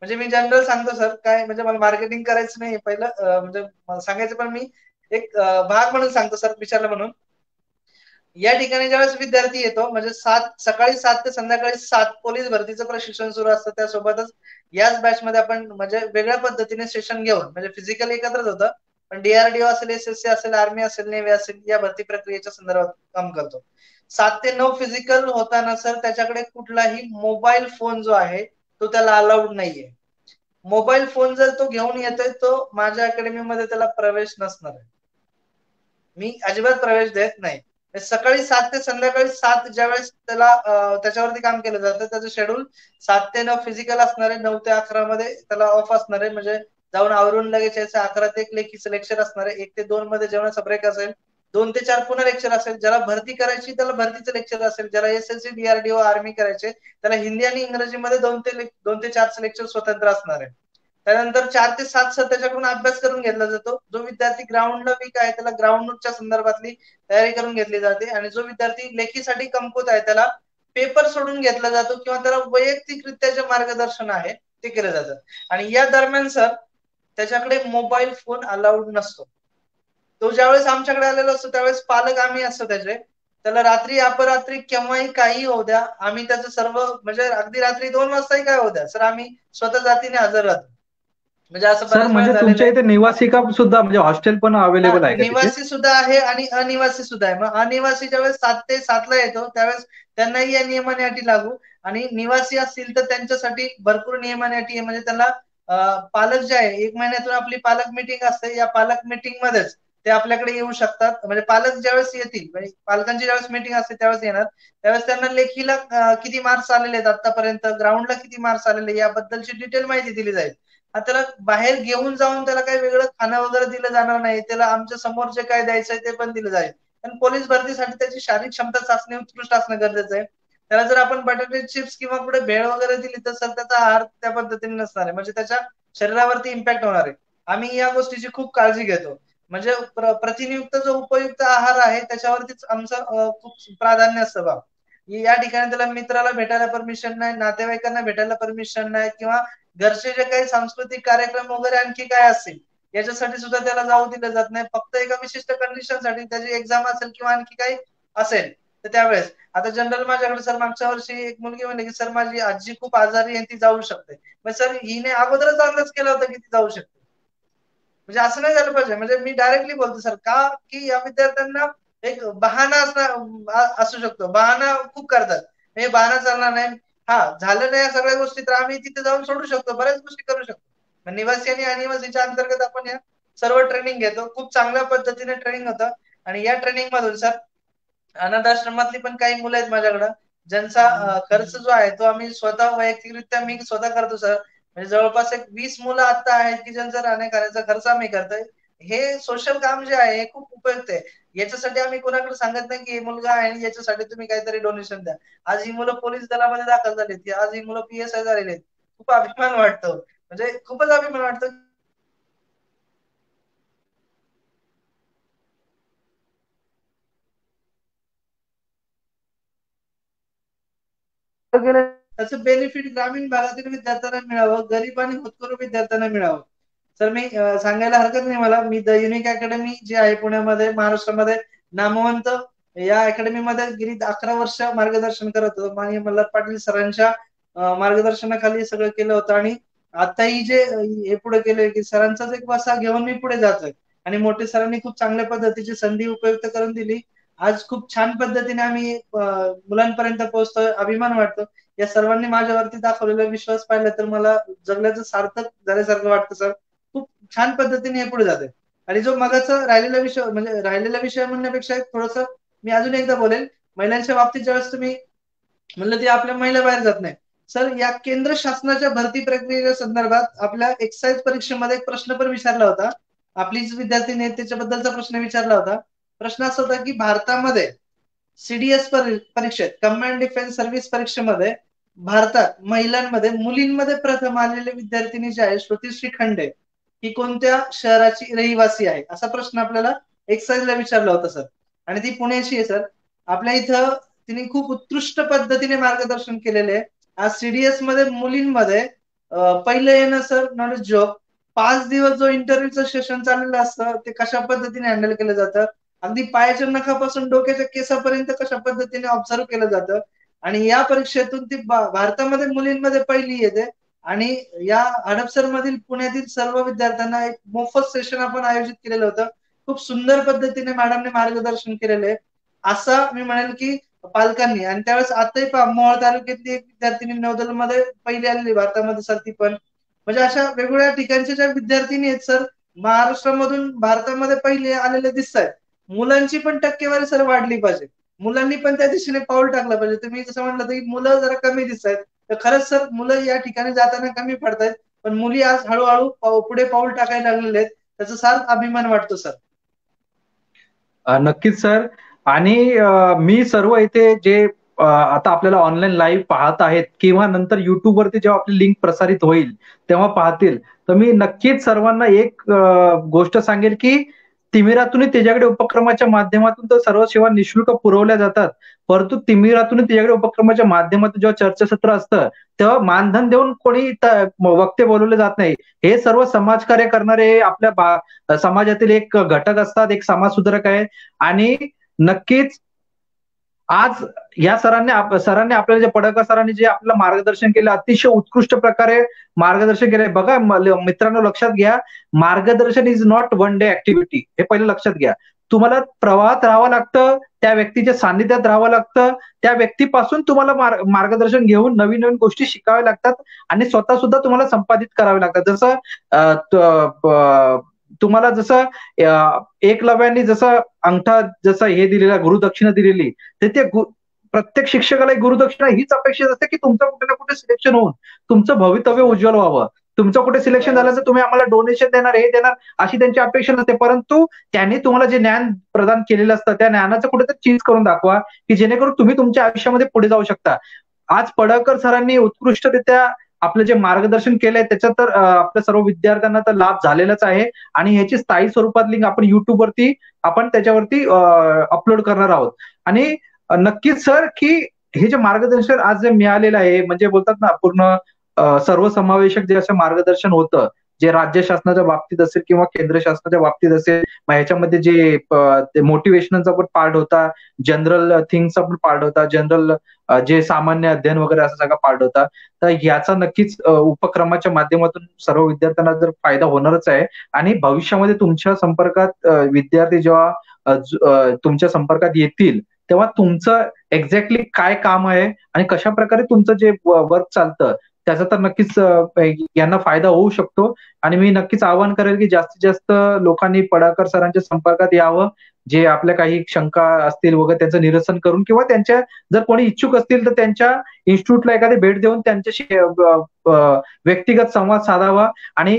म्हणजे मी जनरल सांगतो सर, काय म्हणजे मला मार्केटिंग करायचं नाही पहिलं, म्हणजे मला सांगायचं, पण मी एक भाग म्हणून सांगतो सर, विचारलं म्हणून. या ठिकाणी ज्यावेळेस विद्यार्थी येतो म्हणजे सकाळी 7 ते संध्याकाळी 7 पोलीस भरतीचं प्रशिक्षण सुरू असतं. त्यासोबतच याच बॅच मध्ये आपण म्हणजे वेगळ्या पद्धतीने सेशन घेऊन म्हणजे फिजिकल एकत्रच होतं, पण DRDO असेल, SSC असेल, आर्मी असेल, नेव्ही असेल, या भरती प्रक्रियेच्या संदर्भात काम करतो. 7 ते 9 फिजिकल होताना सर त्याच्याकडे कुठलाही मोबाईल फोन जो आहे तो त्याला अलाउड नाहीये. मोबाईल फोन जर तो घेऊन येतोय तो माझ्या अकॅडमीमध्ये त्याला प्रवेश नसणार आहे. मी अजिबात प्रवेश देत नाही. सकाळी 7 ते संध्याकाळी 7 ज्यावेळेस त्याला त्याच्यावरती काम केलं जातं, त्याचं शेड्यूल 7 ते 9 फिजिकल असणार आहे, 9 ते 11 मध्ये त्याला ऑफ असणार आहे. म्हणजे जाऊन आवरून लगेच यायचं. 11 ते 1 लेखीचं लेक्चर असणार आहे. 1 ते 2 मध्ये जेवणाचा ब्रेक असेल. 2 ते 4 पुन्हा लेक्चर असेल. ज्याला भरती करायची त्याला भरतीचं लेक्चर असेल. ज्याला SSC, DRDO, आर्मी करायचे त्याला हिंदी आणि इंग्रजीमध्ये 2 ते 4 लेक्चर स्वतंत्र असणार आहे. त्यानंतर 4 ते 7 सर त्याच्याकडून अभ्यास करून घेतला जातो. जो विद्यार्थी ग्राउंडला वीक आहे त्याला ग्राउंडच्या संदर्भातली तयारी करून घेतली जाते, आणि जो विद्यार्थी लेखीसाठी कमकुवत आहे त्याला पेपर सोडून घेतला जातो किंवा त्याला वैयक्तिकरित्या जे मार्गदर्शन आहे ते केलं जातं. आणि या दरम्यान सर त्याच्याकडे मोबाईल फोन अलाउड नसतो. तो ज्यावेळेस आमच्याकडे आलेला असतो त्यावेळेस पालक आम्ही असतो त्याचे, त्याला रात्री अपरात्री केव्हाही काही होऊ द्या, आम्ही त्याचं सर्व म्हणजे अगदी रात्री 2 वाजताही काय होऊ द्या सर, आम्ही स्वतः जातीने हजर राहतो. म्हणजे असं सर बऱ्याच वेळा म्हणजे झालेलं तुमच्या आहे. इथे निवासी का सुद्धा म्हणजे हॉस्टेल पण अवेलेबल आहे का तिथे? निवासी सुद्धा आहे आणि अनिवासी सुद्धा आहे. मग अनिवासी ज्यावेळेस 7 ते 7 ला येतो त्यावेळेस त्यांनाही या नियमाने अटी लागू, आणि निवासी असतील तर त्यांच्यासाठी भरपूर नियमाने अटी आहे. म्हणजे त्यांना पालक जे आहे 1 महिन्यातून आपली पालक मीटिंग असते, या पालक मीटिंग मध्येच ते आपल्याकडे येऊ शकतात. म्हणजे पालक ज्यावेळेस येतील, म्हणजे पालकांची ज्यावेळेस मीटिंग असते त्यावेळेस येणार, त्यावेळेस त्यांना लेखीला किती मार्क्स आलेले आहेत आतापर्यंत, ग्राउंडला किती मार्क्स आलेले याबद्दलची डिटेल माहिती दिली जाईल. त्याला बाहेर घेऊन जाऊन त्याला काही वेगळं खाणं वगैरे दिलं जाणार नाही. त्याला आमच्या समोर जे काय द्यायचंय ते पण दिलं जाईल. पण पोलीस भरतीसाठी त्याची शारीरिक क्षमता चाचणी उत्कृष्ट असणं गरजेचं आहे. त्याला जर आपण बटाटे चिप्स किंवा कुठे भेळ वगैरे दिली तर सर त्याचा आहार त्या पद्धतीने नसणार आहे, म्हणजे त्याच्या शरीरावरती इम्पॅक्ट होणार आहे. आम्ही या गोष्टीची खूप काळजी घेतो. म्हणजे प्रथिनयुक्त जो उपयुक्त आहार आहे त्याच्यावरतीच आमचं खूप प्राधान्य असतं बा. या ठिकाणी त्याला मित्राला भेटायला परमिशन नाही, नातेवाईकांना भेटायला परमिशन नाही, किंवा घरचे जे काही सांस्कृतिक कार्यक्रम वगैरे आणखी काय असतील याच्यासाठी सुद्धा त्याला जाऊ दिलं जात नाही. फक्त एका विशिष्ट कंडिशनसाठी, त्याची एक्झाम असेल किंवा आणखी काही असेल तर त्यावेळेस. आता जनरल माझ्याकडे सर मागच्या वर्षी एक मुलगी म्हणली की सर माझी आजी खूप आजारी आहे ती जाऊ शकते. मग सर हिने अगोदरच अंदाज केला होता की ती जाऊ शकते. म्हणजे असं नाही झालं पाहिजे. म्हणजे मी डायरेक्टली बोलतो सर, का की या विद्यार्थ्यांना एक बहाणा असू शकतो. बहाणा खूप करतात, हे बहाणा चालणार नाही. हा झालं नाही या सगळ्या गोष्टी तर आम्ही तिथे जाऊन सोडू शकतो, बऱ्याच गोष्टी करू शकतो. निवासी आणि अनिवासीच्या अंतर्गत आपण या सर्व ट्रेनिंग घेतो. खूप चांगल्या पद्धतीने ट्रेनिंग होतं. आणि या ट्रेनिंग मधून सर अनाथ आश्रमातली पण काही मुलं आहेत माझ्याकडं, ज्यांचा खर्च जो आहे तो आम्ही स्वतः वैयक्तिकरित्या मी स्वतः करतो सर. म्हणजे जवळपास एक 20 मुलं आता आहेत की ज्यांचा राहण्याखाण्याचा खर्च आम्ही करतोय. हे सोशल काम जे आहे हे खूप उपयुक्त आहे. याच्यासाठी आम्ही कोणाकडे सांगत नाही की हे मुलगा आहे आणि याच्यासाठी तुम्ही काहीतरी डोनेशन द्या. आज ही मुलं पोलीस दलामध्ये दाखल झालीत, आज ही मुलं PSI झालेली आहेत. खूप अभिमान वाटतो, म्हणजे खूपच अभिमान वाटतो. त्याचं बेनिफिट ग्रामीण भागातील विद्यार्थ्यांना मिळावं, गरीब आणि होतकरू विद्यार्थ्यांना मिळावं. तर मी सांगायला हरकत नाही मला, मी द युनिक अकॅडमी जी आहे पुण्यामध्ये, महाराष्ट्रामध्ये नामवंत या अकॅडमीमध्ये गेली 11 वर्ष मार्गदर्शन करत होतो. माननीय मल्हार पाटील सरांच्या मार्गदर्शनाखाली सगळं केलं होतं. आणि आताही जे हे पुढे केलंय की सरांचाच एक वसा घेऊन मी पुढे जातोय. आणि मोठे सरांनी खूप चांगल्या पद्धतीची संधी उपयुक्त करून दिली. आज खूप छान पद्धतीने आम्ही मुलांपर्यंत पोहोचतोय, अभिमान वाटतो. या सर्वांनी माझ्यावरती दाखवलेला विश्वास पाहिला तर मला जगण्याचं सार्थक झाल्यासारखं वाटतं सर. खूप छान पद्धतीने हे पुढे जाते. आणि जो मगाचा राहिलेला विषय म्हणण्यापेक्षा थोडस मी अजून एकदा बोलेल. महिलांच्या बाबतीत ज्यावेळेस तुम्ही म्हणलं ते आपल्या महिला बाहेर जात नाही सर, या केंद्र शासनाच्या भरती प्रक्रियेच्या संदर्भात आपल्या एक्साईज परीक्षेमध्ये एक प्रश्न पण विचारला होता. आपलीच विद्यार्थीने त्याच्याबद्दलचा प्रश्न विचारला होता. प्रश्न असा होता की भारतामध्ये सीडीएस परीक्षेत, कमांड डिफेन्स सर्व्हिस परीक्षेमध्ये भारतात महिलांमध्ये मुलींमध्ये प्रथम आलेले विद्यार्थिनी जे आहे श्रुतीश्री खंडे, ही कोणत्या शहराची रहिवासी आहे, असा प्रश्न आपल्याला एक्साईजला विचारला होता सर. आणि ती पुण्याची आहे सर. आपल्या इथं तिने खूप उत्कृष्ट पद्धतीने मार्गदर्शन केलेले आहे. आज सीडीएस मध्ये मुलींमध्ये पहिलं येणं सर नॉलेज जॉब, 5 दिवस जो इंटरव्ह्यूचं सेशन चाललेलं असतं ते कशा पद्धतीने हँडल केलं जातं, अगदी पायाच्या नखापासून डोक्याच्या केसापर्यंत कशा पद्धतीने ऑब्झर्व केलं जातं. आणि या परीक्षेतून ती भारतामध्ये मुलींमध्ये पहिली येते. आणि या हडपसर मधील पुण्यातील सर्व विद्यार्थ्यांना एक मोफत सेशन आपण आयोजित केलेलं होतं. खूप सुंदर पद्धतीने मॅडमने मार्गदर्शन केलेलं आहे. असं मी म्हणेल की पालकांनी. आणि त्यावेळेस आताही मोहोळ तालुक्यातली एक विद्यार्थिनी नौदलमध्ये पहिली आलेली भारतामध्ये सर ती पण. म्हणजे अशा वेगवेगळ्या ठिकाणच्या ज्या विद्यार्थिनी आहेत सर, महाराष्ट्रामधून भारतामध्ये पहिले आलेले दिसत आहेत. मुलांची पण टक्केवारी सर वाढली पाहिजे. मुलांनी पण त्या दिशेने पाऊल टाकलं पाहिजे. तुम्ही जसं म्हणलं की मुलं जरा कमी दिसत आहेत, तर खरंच सर मुलं या ठिकाणी जाताना कमी पडतायत. पण मुली आज हळूहळू पुढे पाऊल टाकायला लागलेले आहेत. त्याचा सार्थ अभिमान वाटतो सर. नक्कीच सर. आणि मी सर्व इथे जे आता आपल्याला ऑनलाईन लाईव्ह पाहत आहेत किंवा नंतर युट्यूबवरती जेव्हा आपली लिंक प्रसारित होईल तेव्हा पाहतील, तर मी नक्कीच सर्वांना एक गोष्ट सांगेल की तिमिरातून त्याच्याकडे उपक्रमाच्या माध्यमातून तर सर्व सेवा निशुल्क पुरवल्या जातात. परंतु तिमिरातून त्याच्याकडे उपक्रमाच्या माध्यमातून जेव्हा चर्चासत्र असतं तेव्हा मानधन देऊन कोणी वक्ते बोलवले जात नाही. हे सर्व समाजकार्य करणारे आपल्या समाजातील एक घटक असतात, एक समाजसुधारक आहे. आणि नक्कीच आज या सरांनी आपल्याला जे पडळकर सरांनी जे आपलं मार्गदर्शन केलं, अतिशय उत्कृष्ट प्रकारे मार्गदर्शन केलंय. बघा मित्रांनो, लक्षात घ्या, मार्गदर्शन is not one day activity. हे पहिलं लक्षात घ्या. तुम्हाला प्रवाहात राहावं लागतं, त्या व्यक्तीच्या सान्निध्यात राहावं लागतं, त्या व्यक्तीपासून तुम्हाला मार्गदर्शन घेऊन नवीन नवीन गोष्टी शिकाव्या लागतात आणि स्वतः सुद्धा तुम्हाला संपादित करावे लागतात. तुम्हाला जसं एकलव्याने जसं अंगठा जसं हे दिलेला, गुरुदक्षिणा दिलेली, तर ते प्रत्येक शिक्षकाला एक गुरुदक्षिणा हीच अपेक्षित असते की तुमचं कुठे ना कुठे सिलेक्शन होऊन तुमचं भवितव्य उज्ज्वल व्हावं. तुमचं कुठे सिलेक्शन झालं तर तुम्ही आम्हाला डोनेशन देणार, हे देणार, अशी त्यांची अपेक्षा नसते. परंतु त्यांनी तुम्हाला जे ज्ञान प्रदान केलेलं असतं त्या ज्ञानाचं कुठेतरी चीज करून दाखवा की जेणेकरून तुम्ही तुमच्या आयुष्यामध्ये पुढे जाऊ शकता. आज पडळकर सरांनी उत्कृष्टरित्या आपलं जे मार्गदर्शन केलंय त्याच्यात तर आपल्या सर्व विद्यार्थ्यांना तर लाभ झालेलाच आहे. आणि ह्याची स्थायी स्वरूपात लिंक आपण युट्यूबवरती आपण त्याच्यावरती अपलोड करणार आहोत. आणि नक्कीच सर की हे जे मार्गदर्शन आज जे मिळालेलं आहे, म्हणजे बोलतात ना पूर्ण सर्वसमावेशक जे असं मार्गदर्शन होतं, जे राज्य शासनाच्या बाबतीत असेल किंवा केंद्र शासनाच्या बाबतीत असेल, मग ह्याच्यामध्ये जे मोटिवेशनलचा पण पार्ट होता, जनरल थिंग्सचा पण पार्ट होता, जनरल जे सामान्य अध्ययन वगैरे असा सगळा पार्ट होता. तर याचा नक्कीच उपक्रमाच्या माध्यमातून सर्व विद्यार्थ्यांना जर फायदा होणारच आहे. आणि भविष्यामध्ये तुमच्या संपर्कात विद्यार्थी जेव्हा तुमच्या संपर्कात येतील तेव्हा तुमचं एक्झॅक्टली काय काम आहे आणि कशा प्रकारे तुमचं जे वर्क चालतं त्याचा तर नक्कीच यांना फायदा होऊ शकतो. आणि मी नक्कीच आवाहन करेल की जास्तीत जास्त लोकांनी पडळकर सरांच्या संपर्कात यावं. जे आपल्या काही शंका असतील वगैरे त्यांचं निरसन करून किंवा त्यांच्या जर कोणी इच्छुक असतील तर त्यांच्या इन्स्टिट्यूटला एखादी भेट देऊन त्यांच्याशी व्यक्तिगत संवाद साधावा. आणि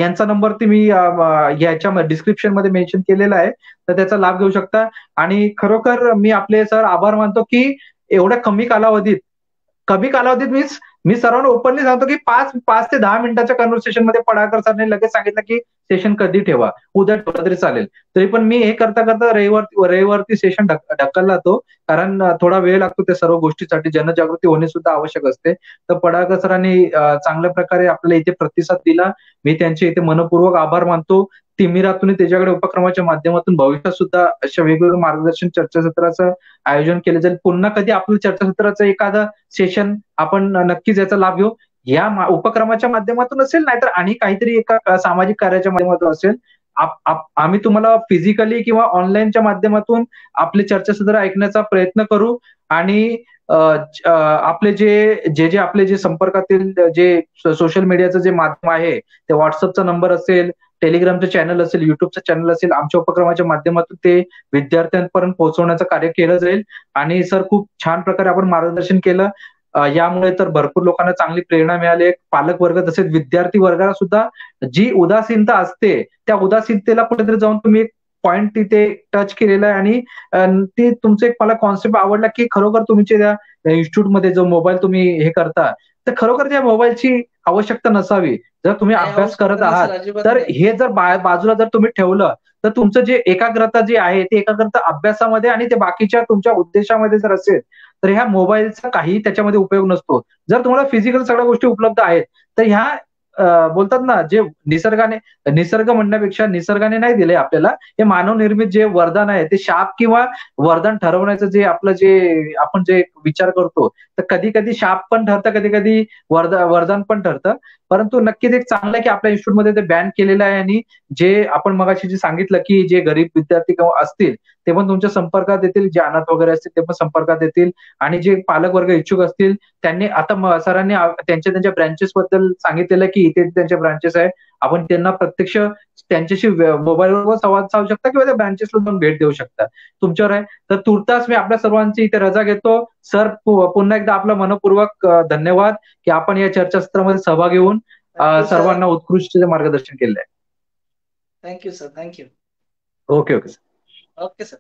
यांचा नंबर तुम्ही याच्या डिस्क्रिप्शन मध्ये मेन्शन केलेला आहे, तर त्याचा लाभ घेऊ शकता. आणि खरोखर मी आपले सर आभार मानतो की एवढ्या कमी कालावधीत मीन्स मी सर्वांना ओपनली सांगतो की 5 ते 10 मिनिटाच्या कन्व्हर्सेशन मध्ये पडाकर सरने लगेच सांगितलं की सेशन कधी ठेवा, उद्या ठेवला तरी चालेल. तरी पण मी हे करता करता रविवारती सेशन ढकलला तो, कारण थोडा वेळ लागतो त्या सर्व गोष्टीसाठी, जनजागृती होणे सुद्धा आवश्यक असते. तर पडाकर सरांनी चांगल्या प्रकारे आपल्याला इथे प्रतिसाद दिला. मी त्यांचे इथे मनपूर्वक आभार मानतो. तिमिरातून त्याच्याकडे उपक्रमाच्या माध्यमातून भविष्यात सुद्धा अशा वेगवेगळ्या मार्गदर्शन चर्चासत्राचं आयोजन केलं जाईल. पुन्हा कधी आपलं चर्चासत्राचं एखादं सेशन आपण नक्कीच याचा लाभ घेऊ. या उपक्रमाच्या माध्यमातून असेल, नाहीतर आणि काहीतरी एका सामाजिक कार्याच्या माध्यमातून असेल. आम्ही तुम्हाला फिजिकली किंवा ऑनलाईनच्या माध्यमातून आपले चर्चासत्र ऐकण्याचा प्रयत्न करू. आणि आपले जे आपले जे संपर्कातील जे सोशल मीडियाचं जे माध्यम आहे, ते व्हॉट्सअपचा नंबर असेल, टेलिग्रामचं चॅनल असेल, युट्यूबचं चॅनल असेल, आमच्या उपक्रमाच्या माध्यमातून ते विद्यार्थ्यांपर्यंत पोहोचवण्याचं कार्य केलं जाईल. आणि सर खूप छान प्रकारे आपण मार्गदर्शन केलं. यामुळे तर भरपूर लोकांना चांगली प्रेरणा मिळाली. पालक वर्ग तसेच विद्यार्थी वर्गाला सुद्धा जी उदासीनता असते, त्या उदासीनतेला कुठेतरी जाऊन तुम्ही एक पॉइंट तिथे टच केलेला आहे. आणि ते तुमचं एक मला कॉन्सेप्ट आवडला की खरोखर तुमच्या त्या इन्स्टिट्यूटमध्ये जो मोबाईल तुम्ही हे करता, तर खरोखर त्या मोबाईलची आवश्यकता नसावी. जर तुम्ही नाही, अभ्यास करत आवश्यकता आहात, नसेल, अजिबात तर नाही. हे जर बाजूला जर तुम्ही ठेवलं, तर तुमचं जे एकाग्रता जी आहे, ती एकाग्रता अभ्यासामध्ये आणि ते बाकीच्या तुमच्या उद्देशामध्ये जर असेल, तर ह्या मोबाईलचा काही त्याच्यामध्ये उपयोग नसतो. जर तुम्हाला फिजिकल सगळ्या गोष्टी उपलब्ध आहेत, तर ह्या बोलतात ना, जे निसर्ग म्हणण्यापेक्षा निसर्गाने नाही दिले आपल्याला, हे मानव निर्मित जे वरदान आहे, ते शाप किंवा वरदान ठरवण्याचं जे आपलं जे आपण जे विचार करतो, तर कधी कधी शाप पण ठरतं, कधी कधी वरदान पण ठरतं. परंतु नक्कीच एक चांगलं आहे की आपल्या इन्स्टिट्यूटमध्ये ते बॅन केलेलं आहे. आणि जे आपण मगाशी जे सांगितलं की जे गरीब विद्यार्थी किंवा असतील, ते पण तुमच्या संपर्कात येतील, जे अनाथ वगैरे असतील ते पण संपर्कात येतील. आणि जे पालक वर्ग इच्छुक असतील, त्यांनी आता सरांनी त्यांच्या त्यांच्या ब्रँचेस बद्दल सांगितलेलं की इथे त्यांच्या ब्रांचेस आहे. आपण त्यांना प्रत्यक्ष त्यांच्याशी मोबाईलवर संवाद साधू शकता किंवा त्या ब्रँचेसला जाऊन भेट देऊ शकता. तुमच्यावर आहे. तर तुर्तास मी आपल्या सर्वांची इथे रजा घेतो. सर, पुन्हा एकदा आपलं मनपूर्वक धन्यवाद की आपण या चर्चासत्रामध्ये सहभागी होऊन थँक्यू सर. सर्वांना उत्कृष्ट मार्गदर्शन केलंय. Thank you sir. Thank you. Okay okay. Okay sir.